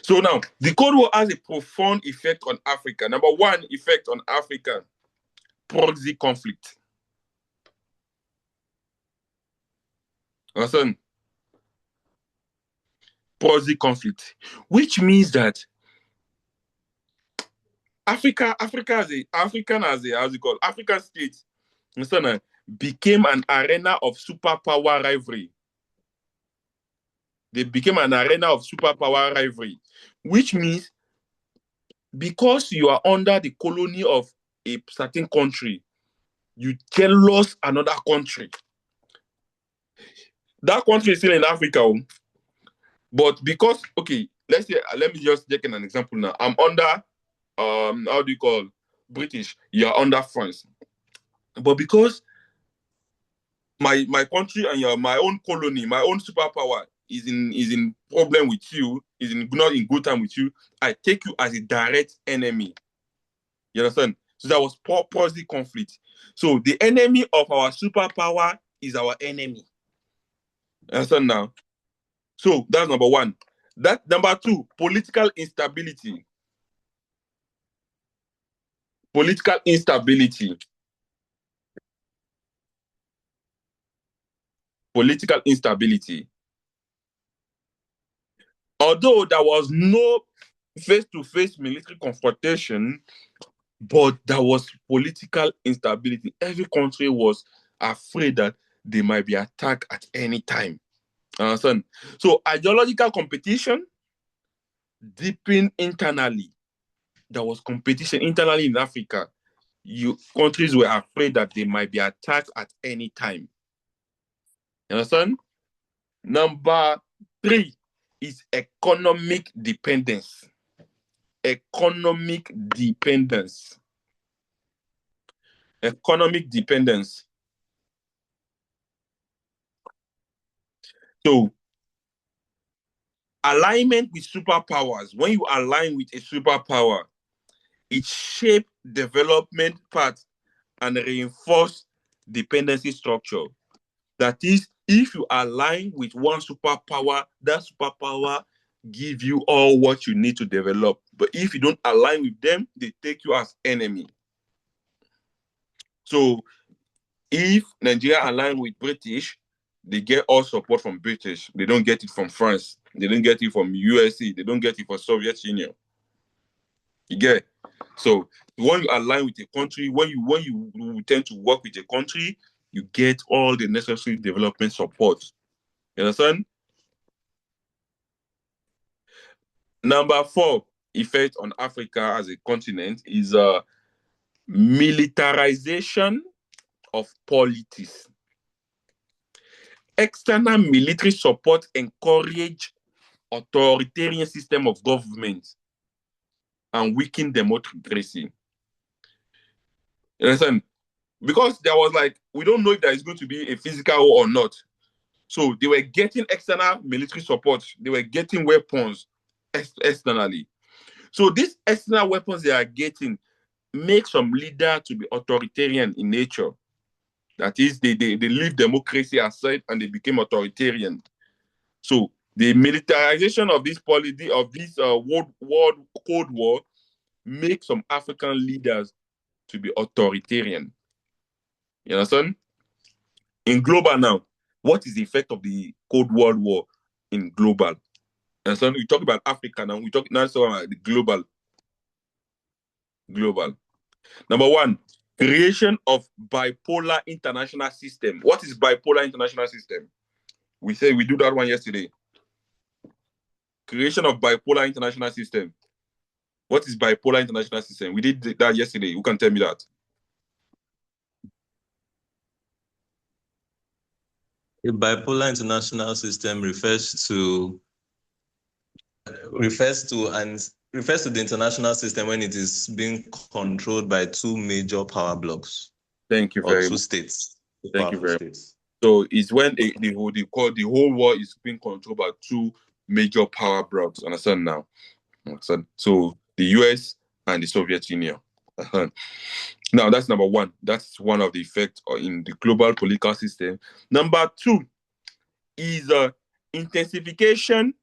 So now, the Cold War has a profound effect on Africa. Number one effect on Africa, proxy conflict. Understand? Proxy conflict, which means that African states, understand, became an arena of superpower rivalry. They became an arena of superpower rivalry, which means because you are under the colony of a certain country, you jealous another country. That country is still in Africa, but because, okay, let me just take an example now. I'm under, how do you call, British. You're under France. But because my country and my own colony, my own superpower is in problem with you, is not in good time with you, I take you as a direct enemy. You understand? So that was proxy conflict. So the enemy of our superpower is our enemy. You understand now? So that's number one. That number two, political instability. Political instability. Political instability. Although there was no face-to-face military confrontation, but there was political instability. Every country was afraid that they might be attacked at any time. Understand? So ideological competition deepened internally. There was competition internally in Africa. Countries were afraid that they might be attacked at any time. You understand? Number three is economic dependence. Economic dependence. Economic dependence. So, alignment with superpowers. When you align with a superpower, it shapes development path and reinforce dependency structure. That is, if you align with one superpower, that superpower give you all what you need to develop. But if you don't align with them, they take you as enemy. So if Nigeria align with British, they get all support from British. They don't get it from France. They don't get it from USA. They don't get it from Soviet Union. You get it? So when you align with a country, when you tend to work with a country, you get all the necessary development support. You understand? Number four effect on Africa as a continent is militarization of politics. External military support encourage authoritarian system of government and weaken democracy. You understand? Because there was like, we don't know if there is going to be a physical war or not. So they were getting external military support. They were getting weapons externally. So these external weapons they are getting make some leader to be authoritarian in nature. That is, they leave democracy aside and they became authoritarian. So the militarization of this policy, of this World Cold War, make some African leaders to be authoritarian. You understand? In global now, what is the effect of the Cold World War in global? And so we talk about Africa now. We talk now about the global. Global. Number one, creation of bipolar international system. What is bipolar international system? We say we do that one yesterday. Creation of bipolar international system. What is bipolar international system? We did that yesterday. Who can tell me that? A bipolar international system refers to the international system when it is being controlled by two major power blocks. Thank you very much. Or two states. Thank you very much. So it's when the whole war is being controlled by two major power blocks. Understand now? So the US and the Soviet Union. Now, that's number one. That's one of the effects in the global political system. Number two is intensification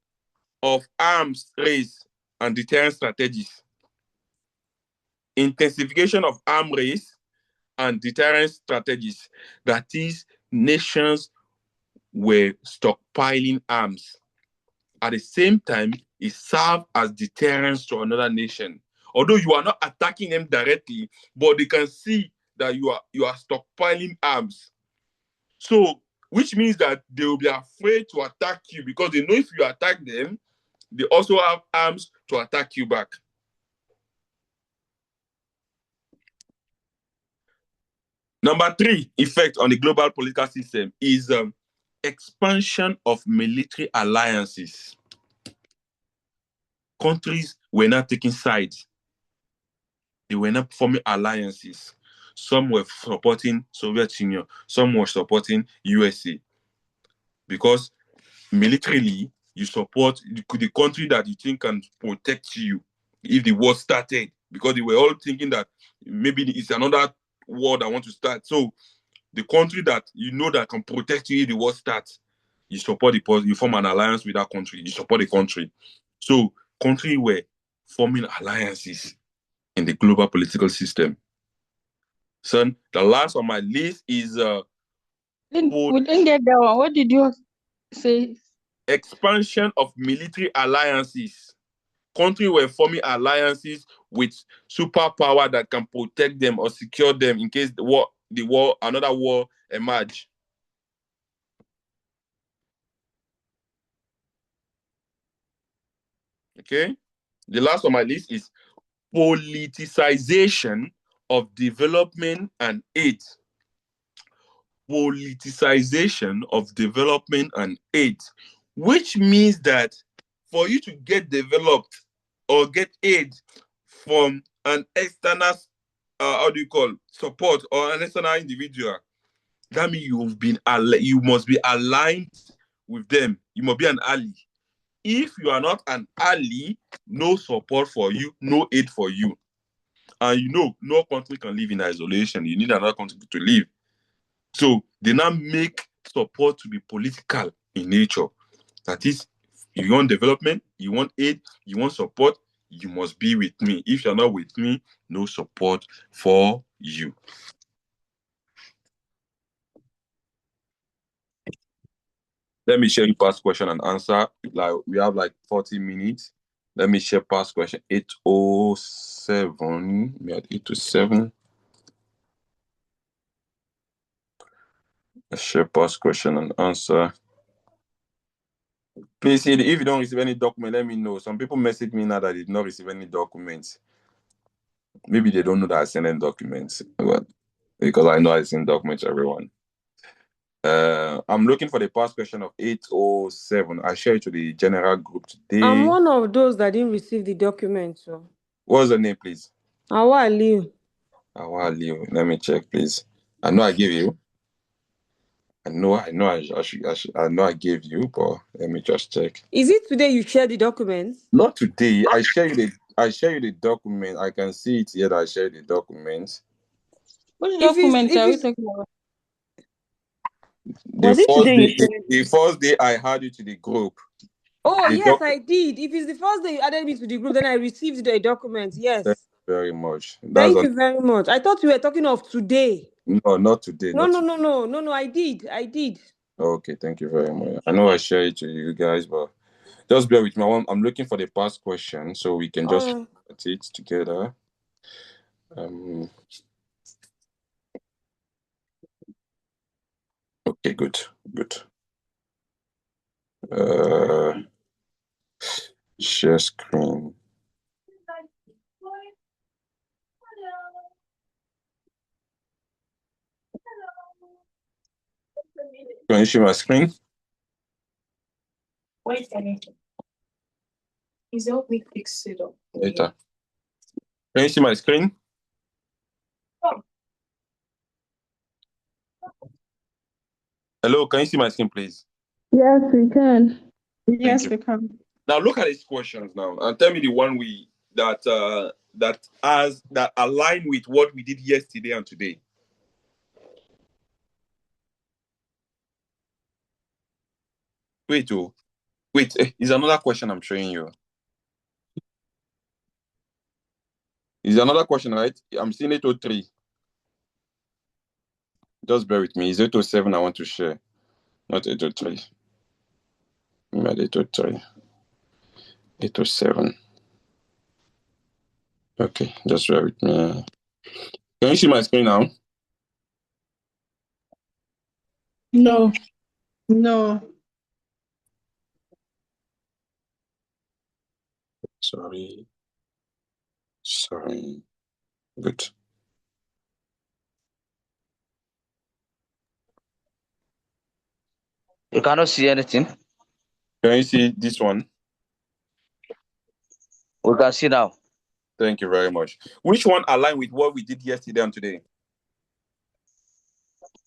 of arms race and deterrence strategies. Intensification of arms race and deterrence strategies. That is, nations were stockpiling arms. At the same time, it serves as deterrence to another nation. Although you are not attacking them directly, but they can see that you are stockpiling arms. So, which means that they will be afraid to attack you because they know if you attack them, they also have arms to attack you back. Number three effect on the global political system is expansion of military alliances. Countries were not taking sides. They were not forming alliances. Some were supporting Soviet Union, some were supporting USA. Because militarily, you support the country that you think can protect you if the war started. Because they were all thinking that maybe it's another war that want to start. So the country that you know that can protect you if the war starts, you support you form an alliance with that country. You support the country. So countries were forming alliances in the global political system. Son, the last on my list is We didn't get that one. What did you say? expansion of military alliances. Countries were forming alliances with superpower that can protect them or secure them in case another war emerge. Okay. The last on my list is politicization of development and aid. Politicization of development and aid, which means that for you to get developed or get aid from an external, support or an external individual, that means you must be aligned with them. You must be an ally. If you are not an ally, no support for you, no aid for you. And no country can live in isolation. You need another country to live. So they now make support to be political in nature. That is, you want development, you want aid, you want support, you must be with me. If you're not with me, no support for you. Let me share you past question and answer. We have 40 minutes. Let me share past question 807. We had 807. Let's share past question and answer. Please, if you don't receive any document, let me know. Some people message me now that they did not receive any documents. Maybe they don't know that I sent them documents, but because I know I send documents to everyone. I'm looking for the past question of 807. I share it to the general group today. I'm one of those that didn't receive the document. So. What's the name, please? Awaliu. Awaliu. Let me check, please. I know I gave you. I know I gave you, but let me just check. Is it today you share the documents? Not today. I share you the document. I can see it here that I share the documents. What documents are we talking about? The first day I added you to the group. Oh, yes, I did. If it's the first day you added me to the group, then I received the document. Yes. Thank you very much. Thank you very much. I thought you were talking of today. No, not today. No, I did. Okay, thank you very much. I know I share it to you guys, but just bear with me. I'm looking for the past question so we can just look at it together. Okay, good. Share screen. Can you see my screen? Wait a minute. Is help me fix it up. Later. Can you see my screen? Oh. Hello, can you see my screen, please? Yes, we can. Yes, we can. Now look at these questions now and tell me the one that that align with what we did yesterday and today? Wait, is another question I'm showing you. Is another question, right? I'm seeing 803. Just bear with me. It's 807 I want to share, not 803. MIAD 803. 807. Okay, just bear with me. Can you see my screen now? No. No. Sorry. Good. You cannot see anything. Can you see this one? We can see now. Thank you very much. Which one align with what we did yesterday and today?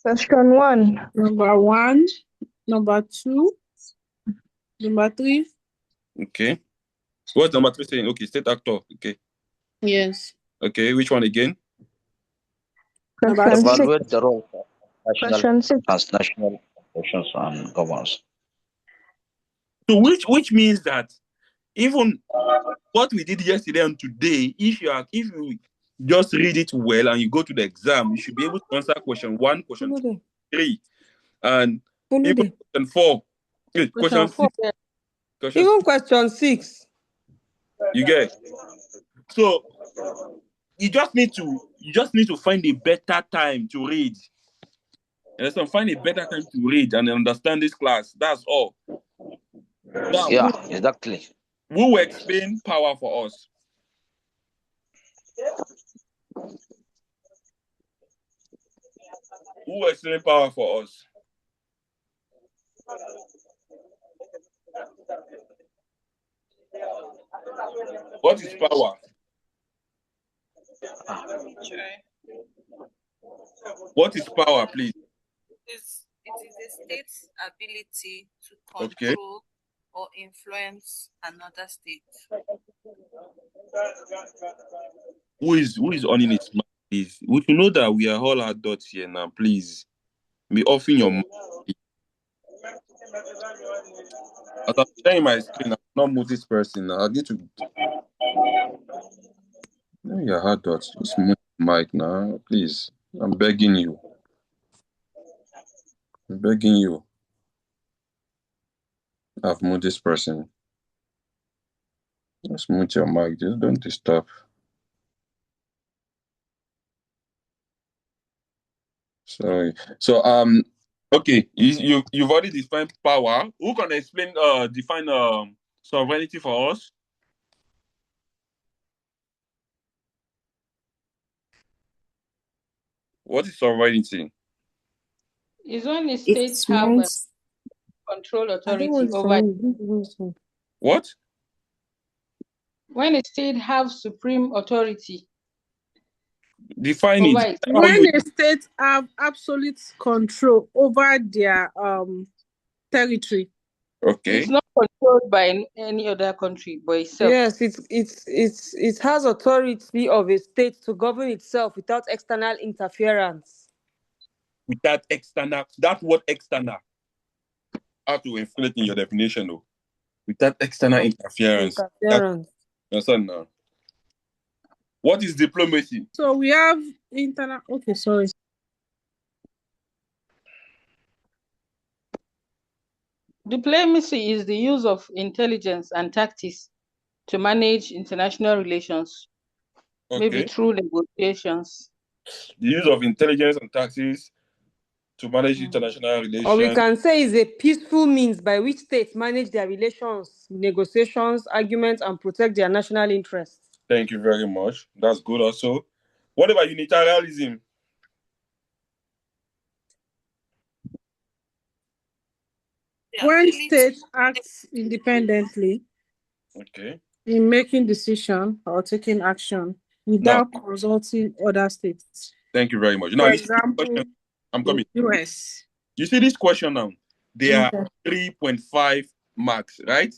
Question 1. Number 1, number 2, number 3. Okay. What's number 3 saying? Okay, state actor. Okay. Yes. Okay, which one again? Number Question 6. Evaluate the role of national Question 6. transnational organizations and governments. So which means that even what we did yesterday and today, if you just read it well and you go to the exam, you should be able to answer question 1, question 2, 3, and even question 4. Question 6. Yeah. Even question 6. You get. So you just need to find a better time to read. Find a better time to read and understand this class. That's all. Now, Yeah, exactly. who will explain power for us? Who will explain power for us? What is power? What is power, please? It is a state's ability to control or influence another state. Who is on in its mind, please? We should know that we are all adults here now, please. Be off in your mind. As I'm sharing my screen, I'm not move this person now. I need to. No, you're adults. Just move the mic now, please. I'm begging you. I've moved this person. Just mute your mic. Just don't disturb. Sorry. So okay, you've already defined power. Who can define sovereignty for us? What is sovereignty? Is when the states have control authority over. What? When a state have supreme authority. Define it. When a state have absolute control over their territory. Okay. It's not controlled by any other country but itself. Yes, it has authority of a state to govern itself without external interference. Without external, that word external, I have to inflate in your definition though. Without external interference. Understand now? What is diplomacy? So we have internal. Okay, sorry. Diplomacy is the use of intelligence and tactics to manage international relations, maybe through negotiations. The use of intelligence and tactics to manage international relations. Or we can say is a peaceful means by which states manage their relations, negotiations, arguments, and protect their national interests. Thank you very much. That's good also. What about unitarianism? When states act independently in making decisions or taking action without consulting other states. Thank you very much. Now, for example, I'm coming. US. You see this question now? They are 3.5 marks, right?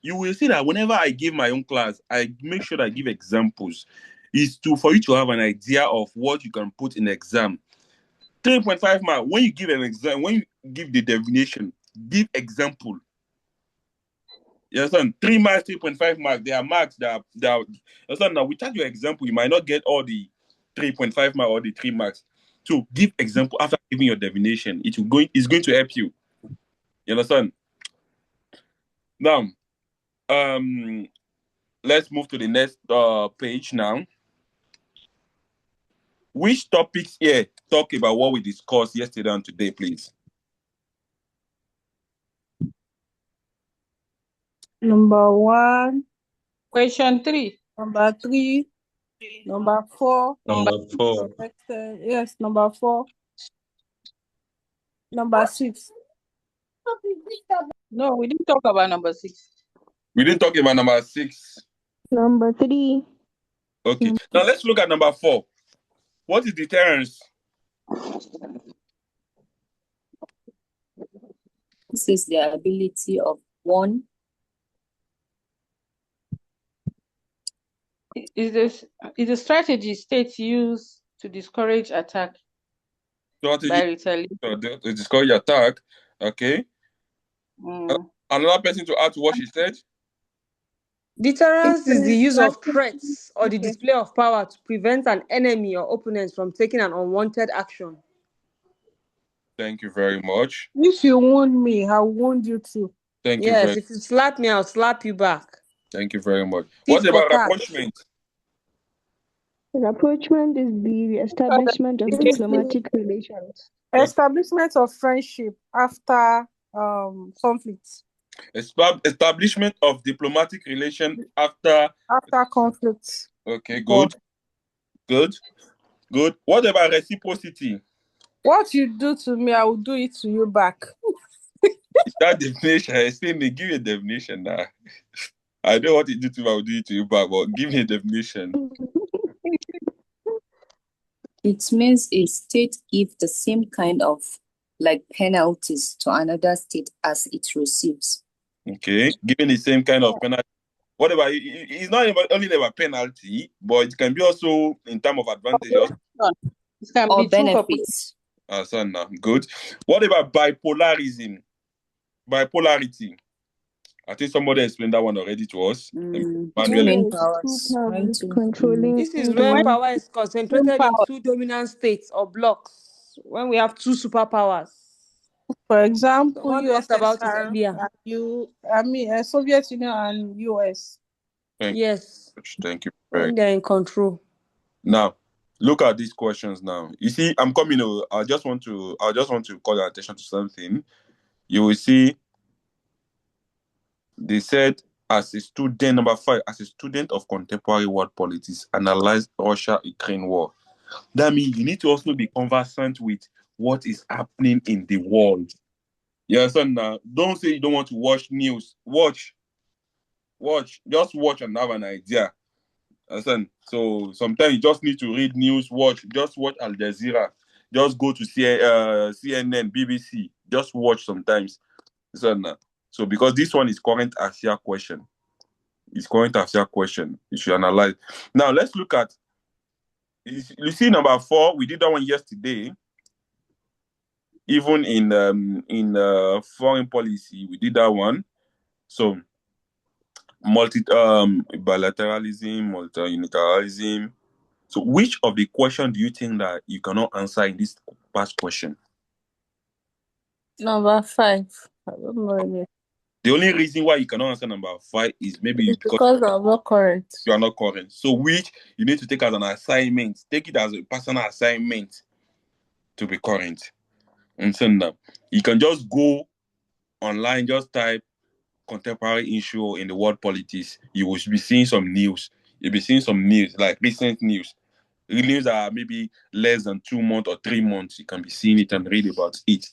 You will see that whenever I give my own class, I make sure that I give examples. is for you to have an idea of what you can put in exam. 3.5 mark. When you give an exam, when you give the definition, give example. You understand? 3 marks, 3.5 marks. There are marks that you understand? Now, without your example, you might not get all the 3.5 marks or the 3 marks. So give example after giving your definition. It's going to help you. You understand? Now, let's move to the next page now. Which topics here talk about what we discussed yesterday and today, please? Number 1. Question 3. Number 3. Number 4. Number 4. Yes, number 4. Number 6. No, we didn't talk about number 6. We didn't talk about number 6. Number 3. Okay. Now let's look at number 4. What is deterrence? This is the ability of one. Is a strategy states use to discourage attack by retaliation. To discourage attack. Okay. Another person to add to what she said? Deterrence is the use of threats or the display of power to prevent an enemy or opponent from taking an unwanted action. Thank you very much. If you wound me, I wound you too. Thank you very much. Yes, if you slap me, I'll slap you back. Thank you very much. What about rapprochement? Rapprochement is the establishment of diplomatic relations. Establishment of friendship after conflict. Establishment of diplomatic relation after conflict. Okay, good. Good. What about reciprocity? What you do to me, I will do it to you back. That definition, I say they give you a definition now. I know what you do to me, I will do it to you back, but give me a definition. It means a state gives the same kind of penalties to another state as it receives. Okay, giving the same kind of penalty. What about it's not only about penalty, but it can be also in terms of advantages. It can be benefits. Good. What about bipolarism? Bipolarity. I think somebody explained that one already to us. Controlling. This is when power is concentrated in two dominant states or blocks. When we have two superpowers. For example, USSR and Soviet Union and US. Thank you. When they're in control. Now, look at these questions now. You see, I'm coming. I just want to call your attention to something. You will see. They said, as a student, number 5, as a student of contemporary world politics, analyze Russia-Ukraine war. That means you need to also be conversant with what is happening in the world. You understand now? Don't say you don't want to watch news. Watch. Just watch and have an idea. Understand? So sometimes you just need to read news, just watch Al Jazeera. Just go to CNN, BBC. Just watch sometimes. So because this one is current Asia question. It's current Asia question. You should analyze. Now let's look at, you see number 4, we did that one yesterday. Even in foreign policy, we did that one. So bilateralism, multilateralism. So which of the questions do you think that you cannot answer in this past question? Number 5. I don't know any. The only reason why you cannot answer number 5 is maybe because I'm not current. You are not current. So which you need to take as an assignment. Take it as a personal assignment to be current. And send them. You can just go online, just type contemporary issue in the world politics. You will be seeing some news. You'll be seeing some news, like recent news. News that are maybe less than 2 months or 3 months. You can be seeing it and read about it.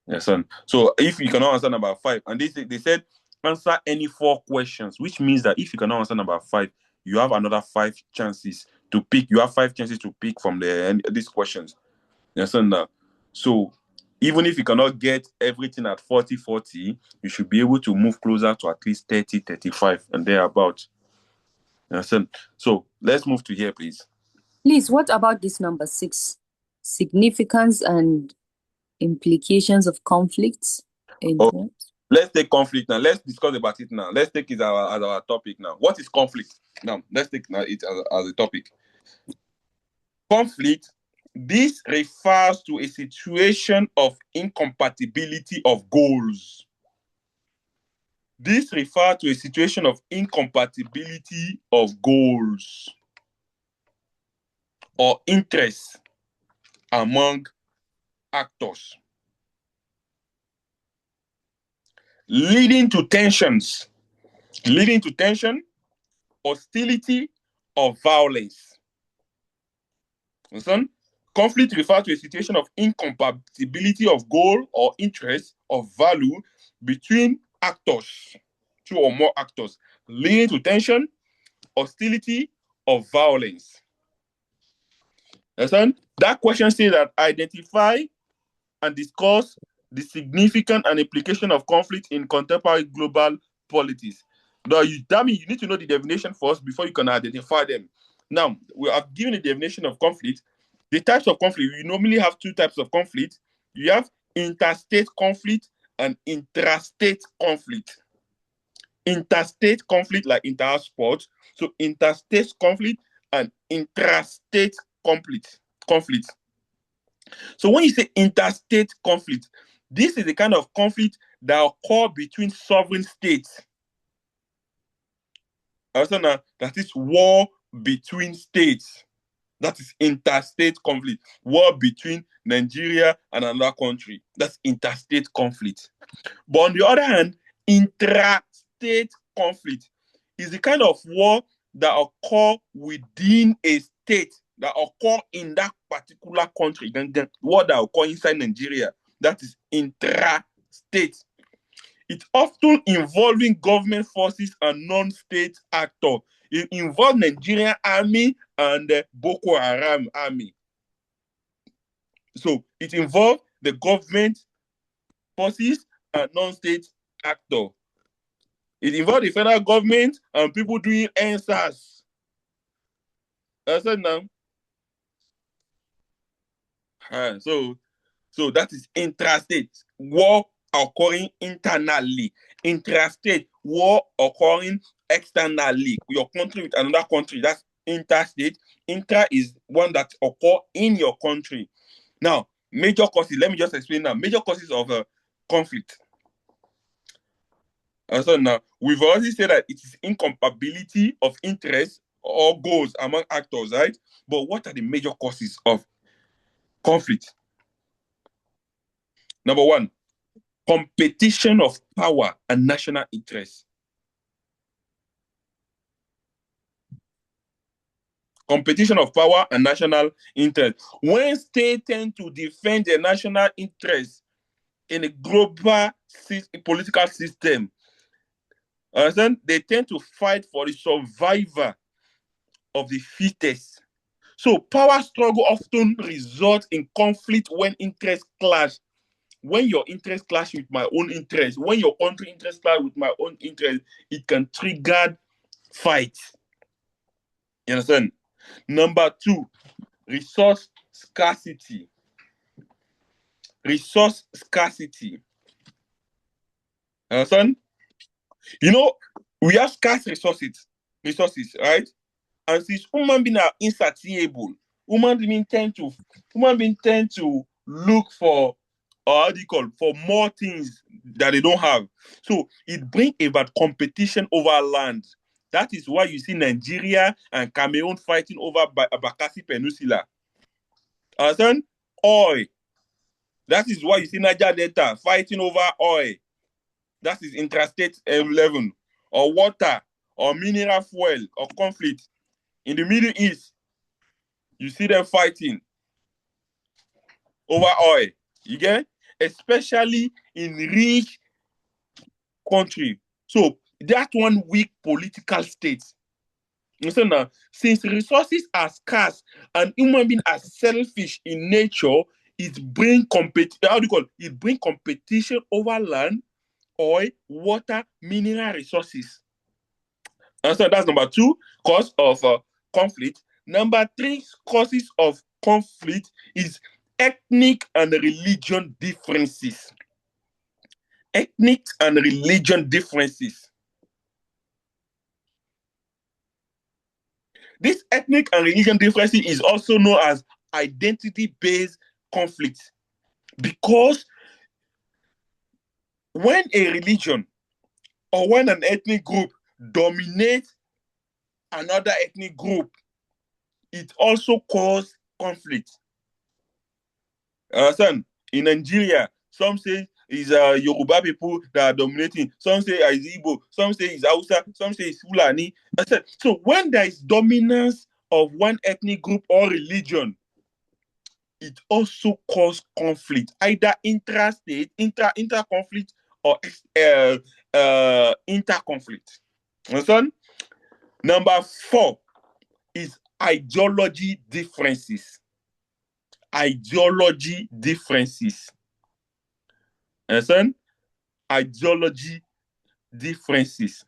Yes, son. So if you cannot answer number 5, and they said answer any 4 questions, which means that if you cannot answer number 5, you have another 5 chances to pick. You have 5 chances to pick from these questions. Yes, son. So even if you cannot get everything at 40-40, you should be able to move closer to at least 30-35 and thereabout. Understand? So let's move to here, please. Please, what about this number 6? Significance and implications of conflicts. Oh, let's take conflict now. Let's discuss about it now. Let's take it as our topic now. What is conflict? Now, let's take it as a topic. Conflict, this refers to a situation of incompatibility of goals. This refers to a situation of incompatibility of goals or interests among actors, leading to tension, hostility, or violence. Understand? Conflict refers to a situation of incompatibility of goal or interest or value between actors, 2 or more actors, leading to tension, hostility, or violence. Understand? That question says that identify and discuss the significance and implication of conflict in contemporary global politics. Now, that means you need to know the definition first before you can identify them. Now, we have given a definition of conflict. The types of conflict, we normally have 2 types of conflict. You have interstate conflict and intrastate conflict. Interstate conflict, like inter-sport. So interstate conflict and intrastate conflict. So when you say interstate conflict, this is the kind of conflict that occur between sovereign states. That is war between states. That is interstate conflict. War between Nigeria and another country. That's interstate conflict. But on the other hand, intrastate conflict is the kind of war that occur within a state, that occur in that particular country, war that occur inside Nigeria. That is intrastate. It's often involving government forces and non-state actors. It involves Nigerian army and the Boko Haram army. So it involves the government forces and non-state actors. It involves the federal government and people doing answers. Understand now? So that is intrastate. War occurring internally. Intrastate, war occurring externally. Your country with another country. That's interstate. Intra is one that occur in your country. Now, major causes. Let me just explain now. Major causes of conflict. So now, we've already said that it is incompatibility of interest or goals among actors, right? But what are the major causes of conflict? Number 1, competition of power and national interest. Competition of power and national interest. When states tend to defend their national interest in a global political system, they tend to fight for the survival of the fittest. So power struggle often results in conflict when interests clash. When your interest clash with my own interest, when your country interest clash with my own interest, it can trigger fights. You understand? Number 2, resource scarcity. Resource scarcity. Understand? You know, we have scarce resources, right? And since human beings are insatiable, human beings tend to look for, for more things that they don't have. So it brings about competition over land. That is why you see Nigeria and Cameroon fighting over Bakassi Peninsula. Understand? Oil. That is why you see Niger Delta fighting over oil. That is intrastate level. Or water, or mineral fuel, or conflict. In the Middle East, you see them fighting over oil. You get? Especially in rich country. So that one weak political state. You see now, since resources are scarce and human beings are selfish in nature, it brings competition over land, oil, water, mineral resources. So that's number 2 cause of conflict. Number 3 causes of conflict is ethnic and religion differences. Ethnic and religion differences. This ethnic and religion differences is also known as identity-based conflict, because when a religion or when an ethnic group dominates another ethnic group, it also causes conflict. Son, in Nigeria, some say it's Yoruba people that are dominating. Some say it's Igbo. Some say it's Hausa. Some say it's Fulani. So when there is dominance of one ethnic group or religion, it also causes conflict, either intra-state, inter-conflict, or inter-conflict. Understand? Number 4 is ideology differences. Ideology differences. Understand? Ideology differences.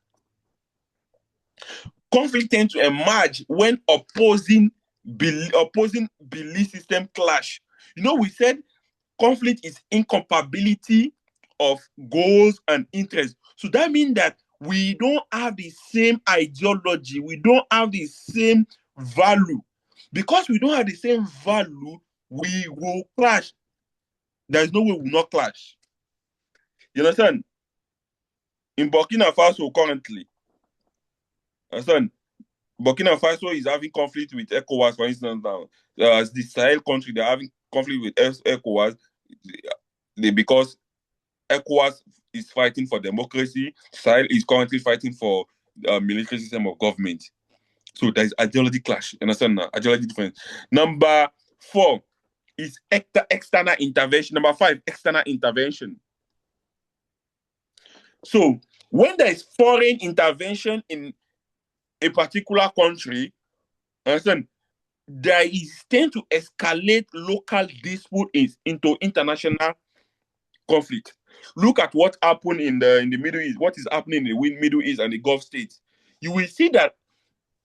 Conflict tends to emerge when opposing belief system clash. We said conflict is incompatibility of goals and interests. So that means that we don't have the same ideology. We don't have the same value. Because we don't have the same value, we will clash. There is no way we will not clash. You understand? In Burkina Faso currently, Burkina Faso is having conflict with ECOWAS, for instance, now. As the Sahel country, they're having conflict with ECOWAS because ECOWAS is fighting for democracy. Sahel is currently fighting for military system of government. So there is ideology clash. You understand now? Ideology difference. Number 4 is external intervention. Number 5, external intervention. So when there is foreign intervention in a particular country, understand, there is tend to escalate local dispute into international conflict. Look at what happened in the Middle East. What is happening in the Middle East and the Gulf states? You will see that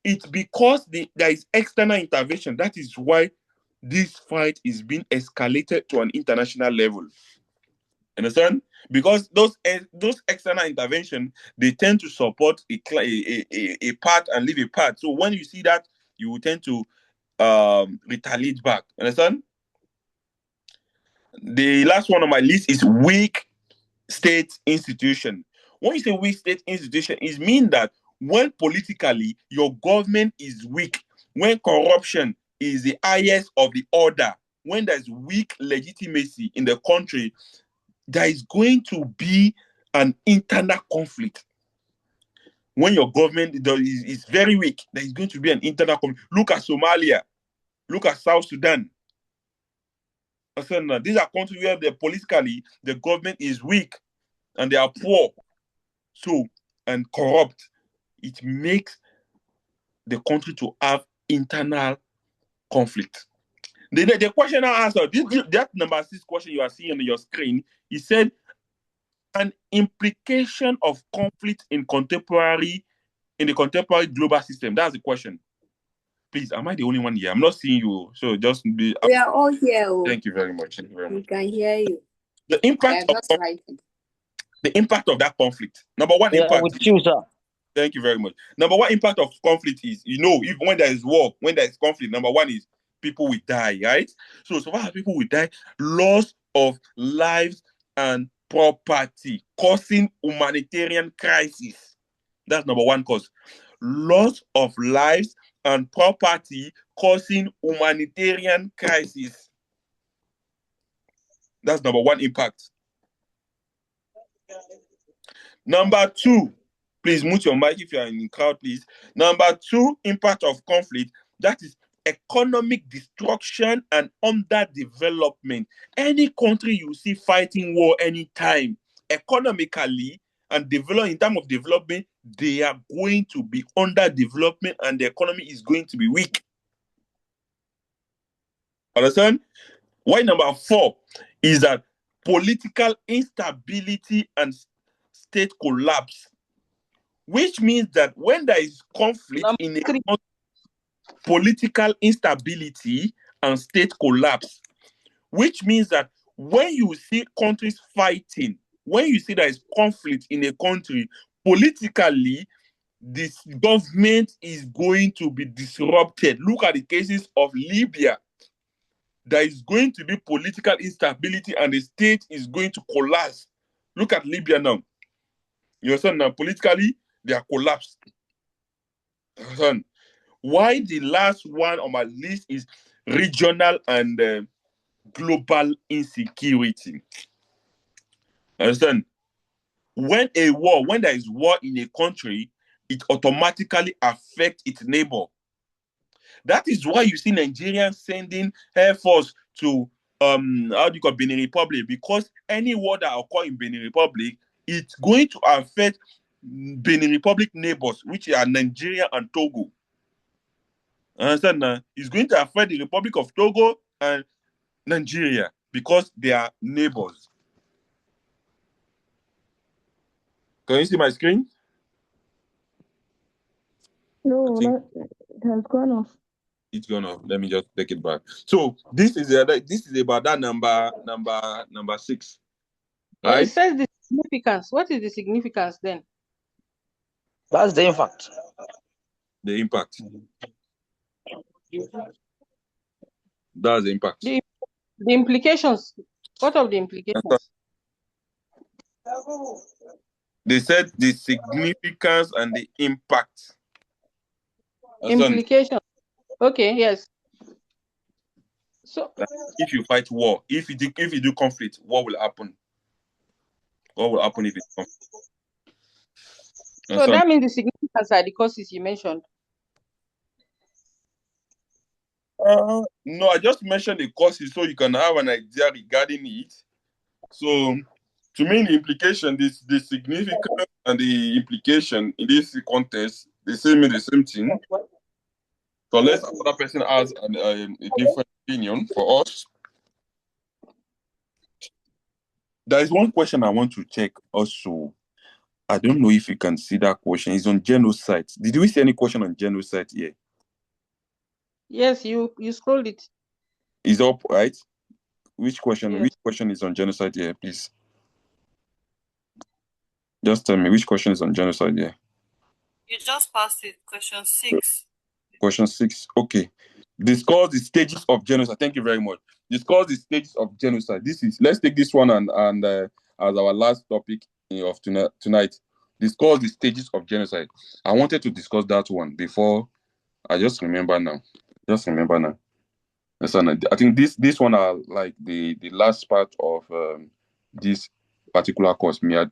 it's because there is external intervention. That is why this fight is being escalated to an international level. Understand? Because those external intervention, they tend to support a part and leave a part. So when you see that, you will tend to retaliate back. Understand? The last one on my list is weak state institution. When you say weak state institution, it means that when politically your government is weak, when corruption is the highest of the order, when there's weak legitimacy in the country, there is going to be an internal conflict. When your government is very weak, there is going to be an internal conflict. Look at Somalia. Look at South Sudan. These are countries where politically the government is weak and they are poor, and corrupt. It makes the country to have internal conflict. The question I answered, that number 6 question you are seeing on your screen, he said, an implication of conflict in the contemporary global system. That's the question. Please, am I the only one here? I'm not seeing you, so just be. We are all here. Thank you very much. We can hear you. The impact of that conflict. Number 1 impact. With you, sir. Thank you very much. Number 1 impact of conflict is, even when there is war, when there is conflict, number 1 is people will die, right? So far as people will die, loss of lives and property, causing humanitarian crisis. That's number 1 cause. Loss of lives and property causing humanitarian crisis. That's number 1 impact. Number 2, please mute your mic if you are in the crowd, please. Number 2 impact of conflict, that is economic destruction and underdevelopment. Any country you see fighting war anytime, economically and in terms of development, they are going to be underdevelopment and the economy is going to be weak. Understand? Why number 4 is that political instability and state collapse. which means that when there is conflict in a country, political instability and state collapse, which means that when you see countries fighting, when you see there is conflict in a country, politically, this government is going to be disrupted. Look at the cases of Libya. There is going to be political instability and the state is going to collapse. Look at Libya now. You understand now? Politically, they are collapsed. You understand? Why the last one on my list is regional and global insecurity. Understand? When there is war in a country, it automatically affects its neighbor. That is why you see Nigerians sending air force to Benin Republic, because any war that occur in Benin Republic, it's going to affect Benin Republic neighbors, which are Nigeria and Togo. Understand now? It's going to affect the Republic of Togo and Nigeria because they are neighbors. Can you see my screen? No, it has gone off. It's gone off. Let me just take it back. So this is about that number 6. Right? It says the significance. What is the significance then? That's the impact. The impact. That's the impact. The implications. What of the implications? They said the significance and the impact. Implications. Okay, yes. So if you fight war, if you do conflict, what will happen? What will happen if it's conflict? So that means the significance are the causes you mentioned. No, I just mentioned the causes so you can have an idea regarding it. So to me, the implication, the significance and the implication in this context, they say me the same thing. So unless another person has a different opinion for us. There is one question I want to check also. I don't know if you can see that question. It's on genocide. Did we see any question on genocide here? Yes, you scrolled it. It's up, right? Which question? Yes. Which question is on genocide here, please? Just tell me which question is on genocide here. You just passed it. Question 6. Question 6. Okay. Discuss the stages of genocide. Thank you very much. Discuss the stages of genocide. Let's take this one and as our last topic of tonight. Discuss the stages of genocide. I wanted to discuss that one before. I just remember now. I think this one are like the last part of this particular course, MIAD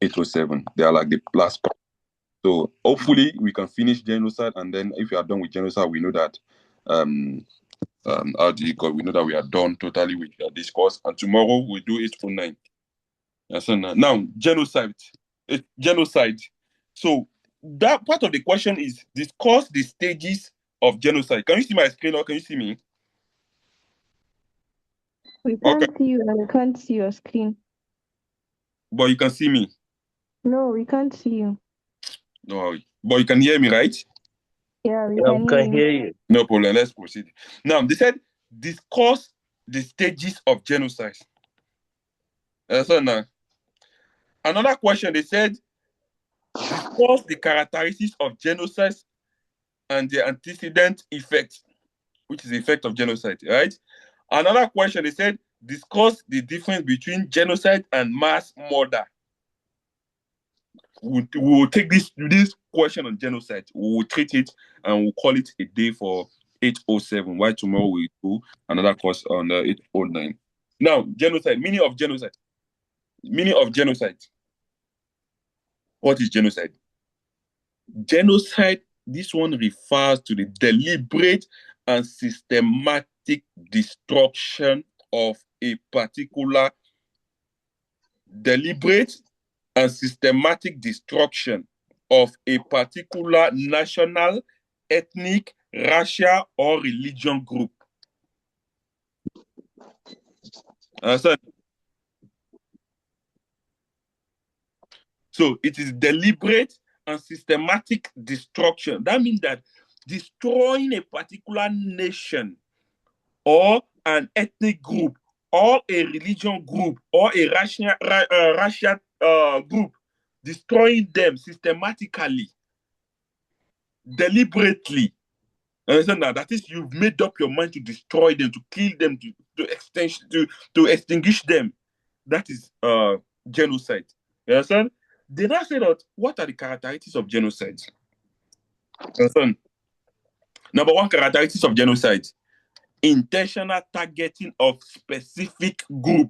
807. They are like the last part. So hopefully we can finish genocide, and then if we are done with genocide, we know that we know that we are done totally with this course, and tomorrow we do 809. Yes, now genocide. So that part of the question is discuss the stages of genocide. Can you see my screen or can you see me? We can't see you and we can't see your screen. But you can see me. No, we can't see you. No, but you can hear me, right? Yeah, we can hear you. No problem. Let's proceed. Now, they said discuss the stages of genocide. So now, another question, they said discuss the characteristics of genocide and the antecedent effect, which is the effect of genocide, right? Another question, they said discuss the difference between genocide and mass murder. We will take this question on genocide. We will treat it and we'll call it a day for 807. While tomorrow we do another course on 809. Now, genocide. Meaning of genocide. What is genocide? Genocide, this one refers to the deliberate and systematic destruction of a particular national, ethnic, racial, or religion group. So it is deliberate and systematic destruction. That means that destroying a particular nation or an ethnic group or a religion group or a racial group, destroying them systematically, deliberately. Understand that? That is, you've made up your mind to destroy them, to kill them, to extinguish them. That is genocide. You understand? They now say that what are the characteristics of genocide? Understand? Number one characteristics of genocide: intentional targeting of specific group.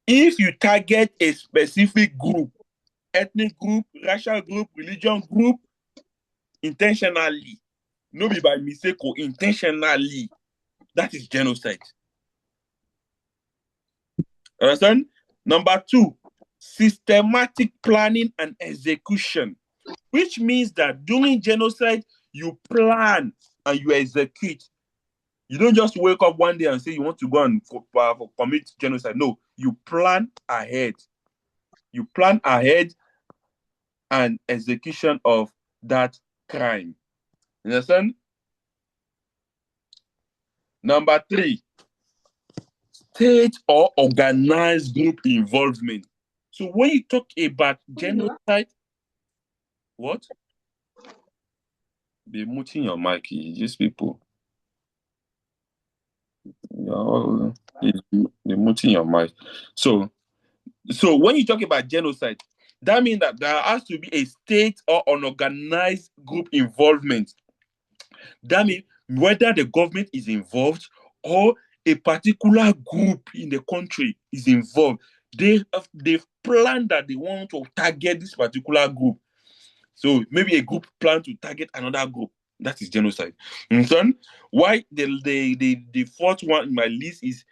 If you target a specific group, ethnic group, racial group, religion group, intentionally, no be by mistake or intentionally, that is genocide. Understand? Number two, systematic planning and execution, which means that during genocide, you plan and you execute. You don't just wake up one day and say you want to go and commit genocide. No, you plan ahead. You plan ahead and execution of that crime. You understand? Number three, state or organized group involvement. So when you talk about genocide, what? Be muting your mic, these people. You're muting your mic. So when you talk about genocide, that means that there has to be a state or an organized group involvement. That means whether the government is involved or a particular group in the country is involved, they've planned that they want to target this particular group. So maybe a group plan to target another group. That is genocide. Understand? Why the fourth one in my list is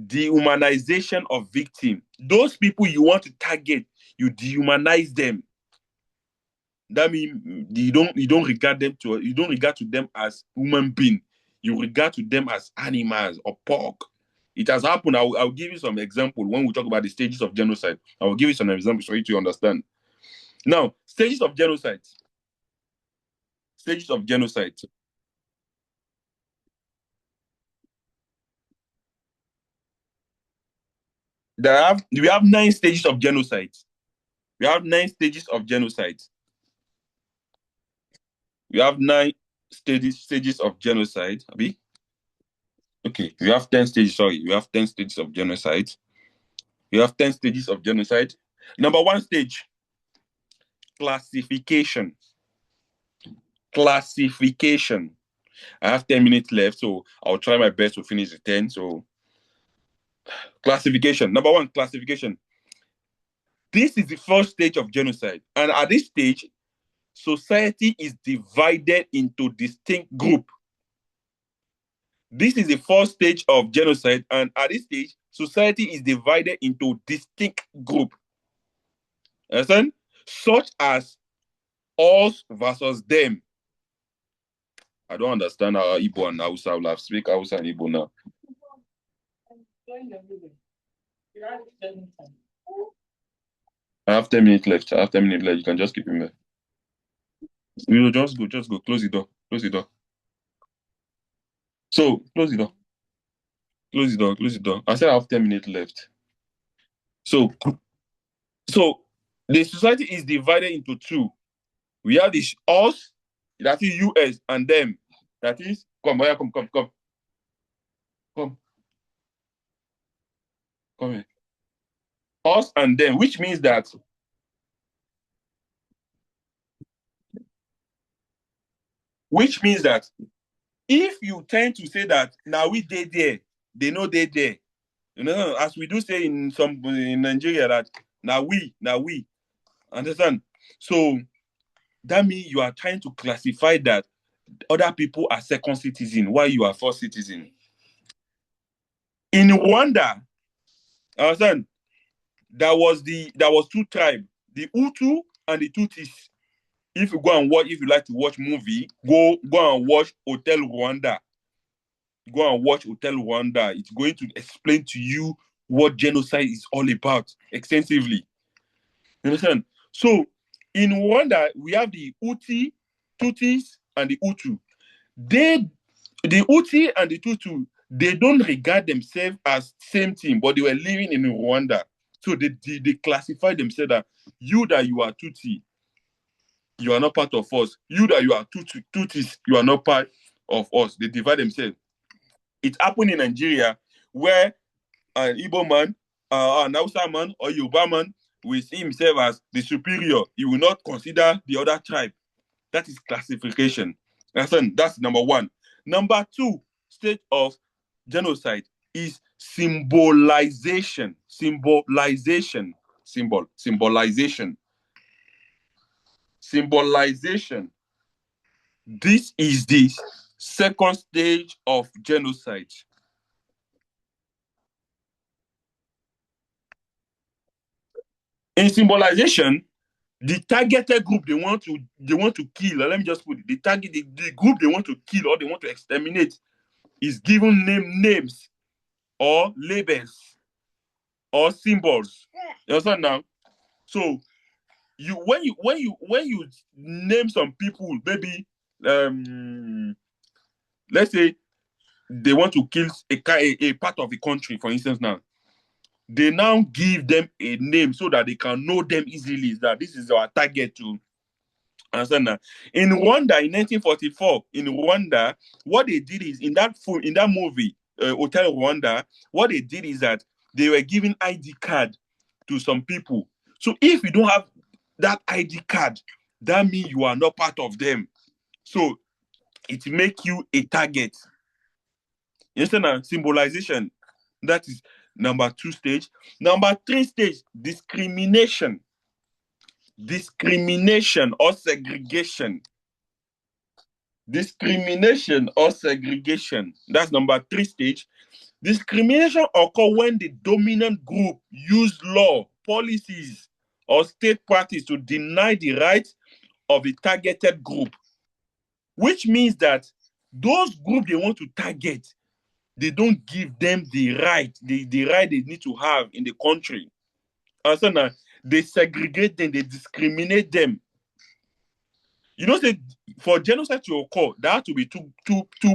dehumanization of victim. Those people you want to target, you dehumanize them. That means you don't regard to them as human being. You regard to them as animals or pork. It has happened. I'll give you some example when we talk about the stages of genocide. I will give you some examples for you to understand. Now, stages of genocide. Stages of genocide. We have 9 stages of genocide. We have 9 stages of genocide. We have 9 stages of genocide. Abi? Okay, we have 10 stages. Sorry, we have 10 stages of genocide. We have 10 stages of genocide. Number 1 stage, classification. Classification. I have 10 minutes left, so I'll try my best to finish the 10. So, classification. Number 1, classification. This is the first stage of genocide. And at this stage, society is divided into distinct groups. This is the first stage of genocide, and at this stage, society is divided into distinct groups. Understand? Such as us versus them. I don't understand how Igbo and Hausa will have speak Hausa and Igbo now. I have 10 minutes left. You can just keep him there. You know, just go. Close the door. So, close the door. I said I have 10 minutes left. So the society is divided into 2. We have this us, that is US, and them. That is, come here. Us and them, which means that if you tend to say that now we they there, they know they there. You know, as we do say in Nigeria that now we. Understand? So that means you are trying to classify that other people are second citizen while you are first citizen. In Rwanda, understand, there was 2 tribes, the Hutu and the Tutsis. If you like to watch movie, go and watch Hotel Rwanda. Go and watch Hotel Rwanda. It's going to explain to you what genocide is all about extensively. You understand? So in Rwanda, we have the Hutu, Tutsis, and the Hutu. The Hutu and the Tutu, they don't regard themselves as same thing, but they were living in Rwanda. So they classify themselves that you are Tutsi, you are not part of us. You are Tutsis, you are not part of us. They divide themselves. It happened in Nigeria where an Igbo man, an Hausa man, or Yoruba man will see himself as the superior. He will not consider the other tribe. That is classification. That's number one. Number two stage of genocide is symbolization. Symbolization. This is the second stage of genocide. In symbolization, the targeted group they want to kill, let me just put it, the group they want to kill or they want to exterminate is given names or labels or symbols. You understand now? So when you name some people, maybe let's say they want to kill a part of the country, for instance. Now they now give them a name so that they can know them easily, that this is our target to understand that. In Rwanda in 1944, in Rwanda, what they did is in that movie, Hotel Rwanda, what they did is that they were giving ID card to some people. So if you don't have that ID card, that means you are not part of them. So it makes you a target. You understand? Symbolization. That is number 2 stage. Number 3 stage, discrimination. Discrimination or segregation. Discrimination or segregation. That's number 3 stage. Discrimination occurs when the dominant group use law, policies, or state practice to deny the rights of the targeted group, which means that those groups they want to target, they don't give them the right they need to have in the country. Also, now, they segregate them, they discriminate them. You know, say for genocide to occur, there have to be two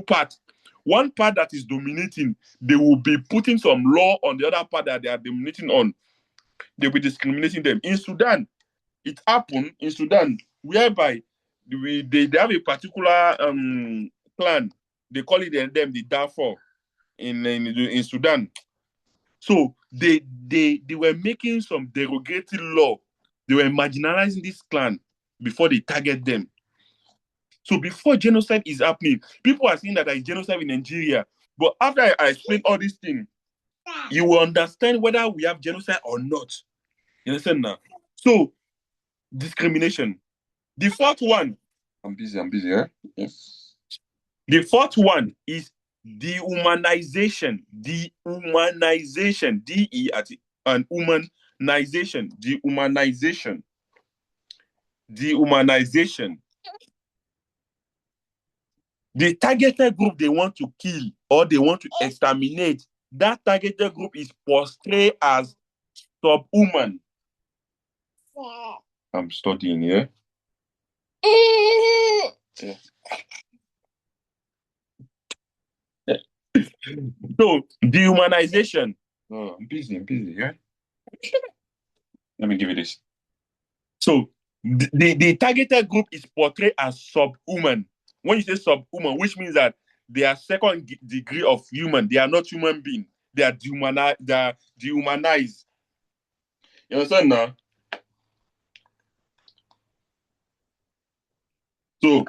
parts. One part that is dominating, they will be putting some law on the other part that they are dominating on. They'll be discriminating them. In Sudan, it happened in Sudan, whereby they have a particular clan. They call it them the Darfur in Sudan. So they were making some derogatory law. They were marginalizing this clan before they target them. So before genocide is happening, people are saying that there is genocide in Nigeria. But after I explain all these things, you will understand whether we have genocide or not. You understand now? So, discrimination. The fourth one. I'm busy, eh? Yes. The fourth one is dehumanization. Dehumanization. D-E and humanization. Dehumanization. Dehumanization. The targeted group they want to kill or they want to exterminate, that targeted group is portrayed as subhuman. I'm studying here. Yeah. So, dehumanization. Oh, I'm busy, yeah? Let me give you this. So, the targeted group is portrayed as subhuman. When you say subhuman, which means that they are second degree of human. They are not human beings. They are dehumanized. You understand now? So,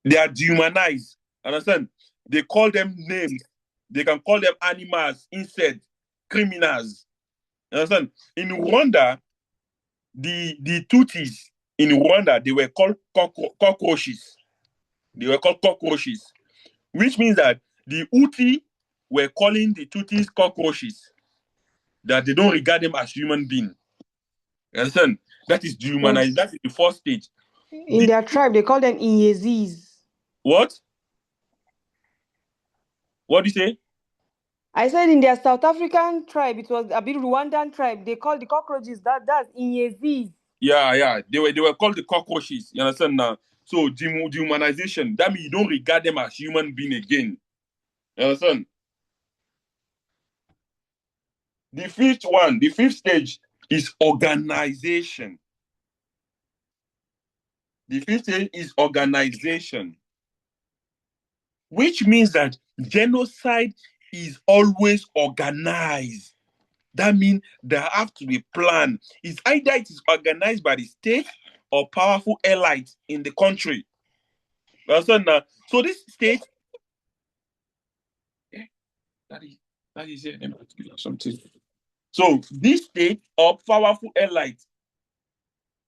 they are dehumanized. Understand? They call them names. They can call them animals, insects, criminals. You understand? In Rwanda, the Tutsis in Rwanda, they were called cockroaches. They were called cockroaches, which means that the Hutu were calling the Tutsis cockroaches, that they don't regard them as human beings. You understand? That is dehumanized. That is the first stage. In their tribe, they call them Azeez. What? What do you say? I said in their South African tribe, it was a bit Rwandan tribe. They call the cockroaches that's Azeez. Yeah. They were called the cockroaches. You understand now? So dehumanization, that means you don't regard them as human being again. You understand? The fifth stage is organization. The fifth stage is organization, which means that genocide is always organized. That means there have to be planned. It's either it is organized by the state or powerful elites in the country. You understand now? So this state, that is something. So this state or powerful elites,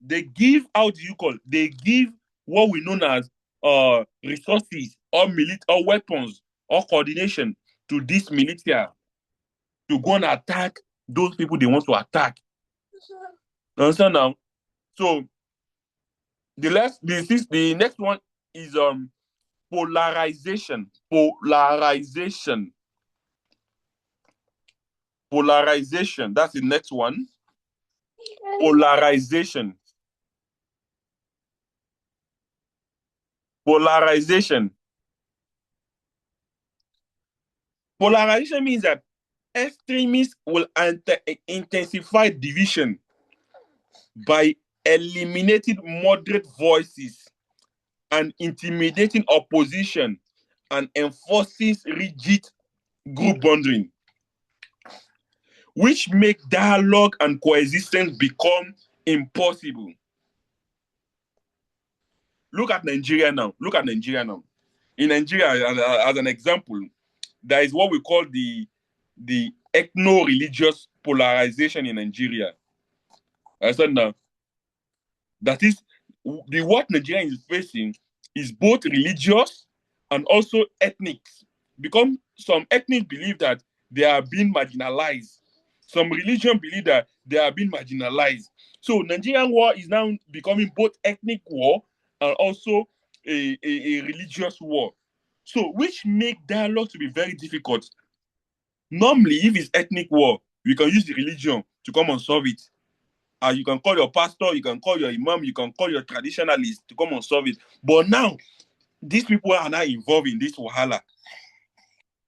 they give, how do you call it? They give what we know as resources or or weapons or coordination to this militia to go and attack those people they want to attack. You understand now? So the next one is polarization. Polarization. That's the next one. Polarization. Polarization. Polarization means that extremists will intensify division by eliminating moderate voices and intimidating opposition and enforcing rigid group boundary, which make dialogue and coexistence become impossible. Look at Nigeria now. In Nigeria, as an example, there is what we call the ethno-religious polarization in Nigeria. I said now, that is, what Nigeria is facing is both religious and also ethnic. Because some ethnic believe that they are being marginalized. Some religion believe that they are being marginalized. So Nigerian war is now becoming both ethnic war and also a religious war. So which make dialogue to be very difficult. Normally, if it's ethnic war, we can use the religion to come and solve it. You can call your pastor, you can call your imam, you can call your traditionalist to come and solve it. But now, these people are now involved in this wahala.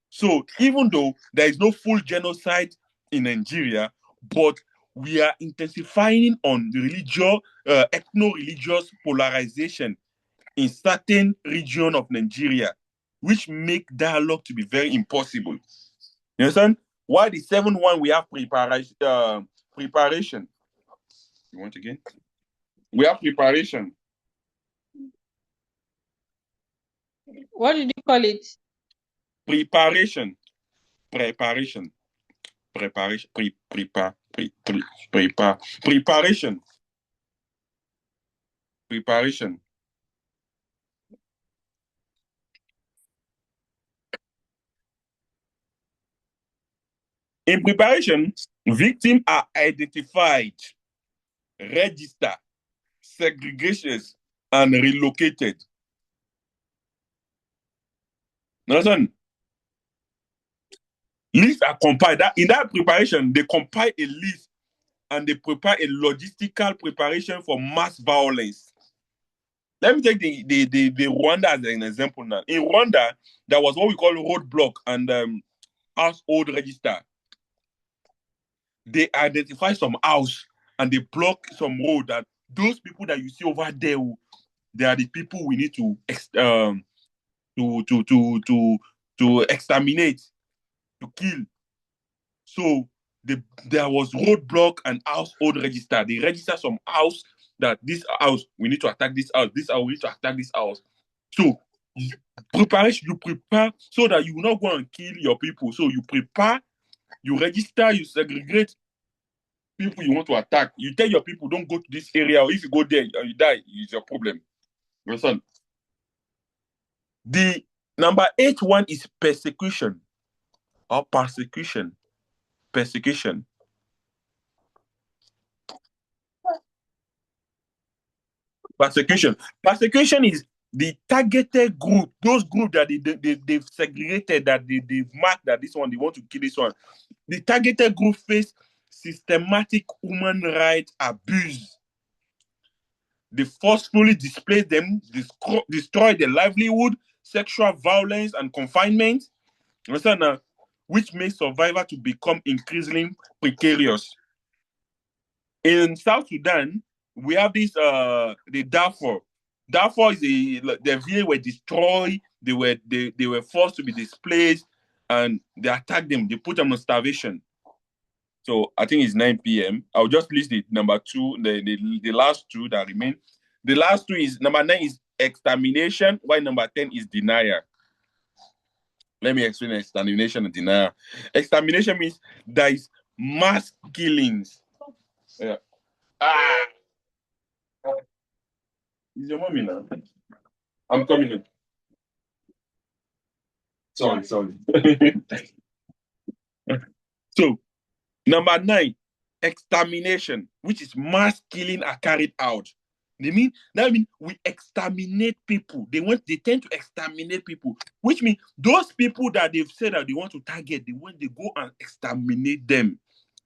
So even though there is no full genocide in Nigeria, but we are intensifying on the ethno-religious polarization in certain region of Nigeria, which make dialogue to be very impossible. You understand? Why the seventh one we have preparation. You want again? We have preparation. What did you call it? Preparation. Preparation. In preparation, victims are identified, registered, segregated, and relocated. Understand? Lists are compiled. In that preparation, they compile a list and they prepare a logistical preparation for mass violence. Let me take the Rwanda as an example now. In Rwanda, there was what we call roadblock and household register. They identify some house and they block some road that those people that you see over there, they are the people we need to exterminate, to kill. So there was roadblock and household register. They register some house that this house we need to attack this house. This house we need to attack this house. So you prepare so that you will not go and kill your people. So you prepare, you register, you segregate people you want to attack. You tell your people don't go to this area, or if you go there and you die, it's your problem. Listen. The number 8 one is persecution or persecution. Persecution. Persecution. Persecution is the targeted group, those groups that they've segregated, that they've marked that this one, they want to kill this one, the targeted group face systematic human rights abuse. They forcefully displace them, destroy their livelihood, sexual violence, and confinement, which makes survival to become increasingly precarious. In South Sudan, we have this the Darfur. Darfur is the village were destroyed. They were forced to be displaced, and they attacked them. They put them on starvation. So I think it's 9 p.m. I'll just list the number two, the last two that remain. The last two is number 9 is extermination, while number 10 is denial. Let me explain extermination and denial. Extermination means there is mass killings. Yeah. Is your mommy now? I'm coming in. Sorry. So, number 9, extermination, which is mass killing are carried out. That means we exterminate people. They tend to exterminate people, which means those people that they've said that they want to target, they go and exterminate them.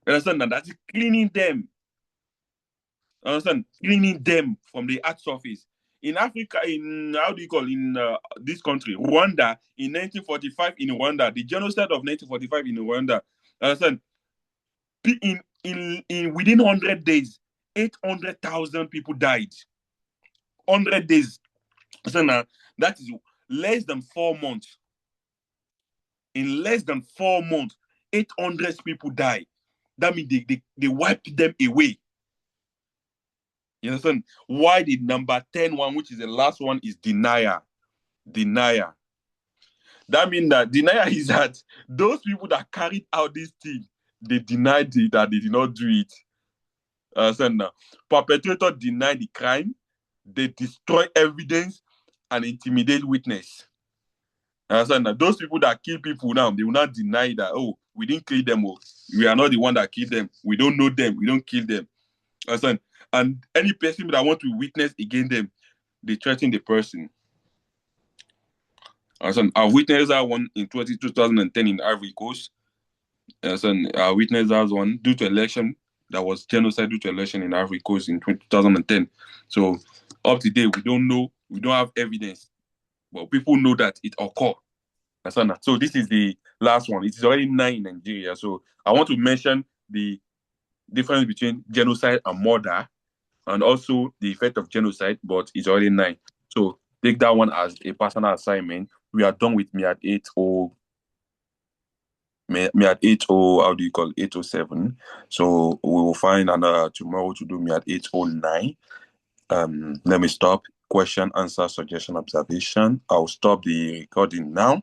You understand? And that's cleaning them. You understand? Cleaning them from the earth's surface. In Africa, in this country, Rwanda, in 1945 in Rwanda, the genocide of 1945 in Rwanda, understand? In within 100 days, 800,000 people died. 100 days. So now, that is less than 4 months. In less than 4 months, 800 people died. That means they wiped them away. You understand? Why the number 10 one, which is the last one, is denial. Denial. That means that denial is that those people that carried out this thing, they denied it, that they did not do it. Now, perpetrator deny the crime, they destroy evidence and intimidate witness. Now, those people that kill people now, they will not deny that, oh, we didn't kill them, oh, we are not the one that killed them, we don't know them, we don't kill them. And any person that want to witness against them, they threaten the person. Our witness that one in 2010 in Ivory Coast. Our witness that one due to election, that was genocide due to election in Ivory Coast in 2010. So up to date, we don't know, we don't have evidence, but people know that it occurred. So this is the last one. It is already 9 in Nigeria. So I want to mention the difference between genocide and murder, and also the effect of genocide, but it's already 9. So take that one as a personal assignment. We are done with MIAD 8.0. MIAD 8.0, 8.07. So we will find another tomorrow to do MIAD 8.09. Let me stop. Question, answer, suggestion, observation. I'll stop the recording now.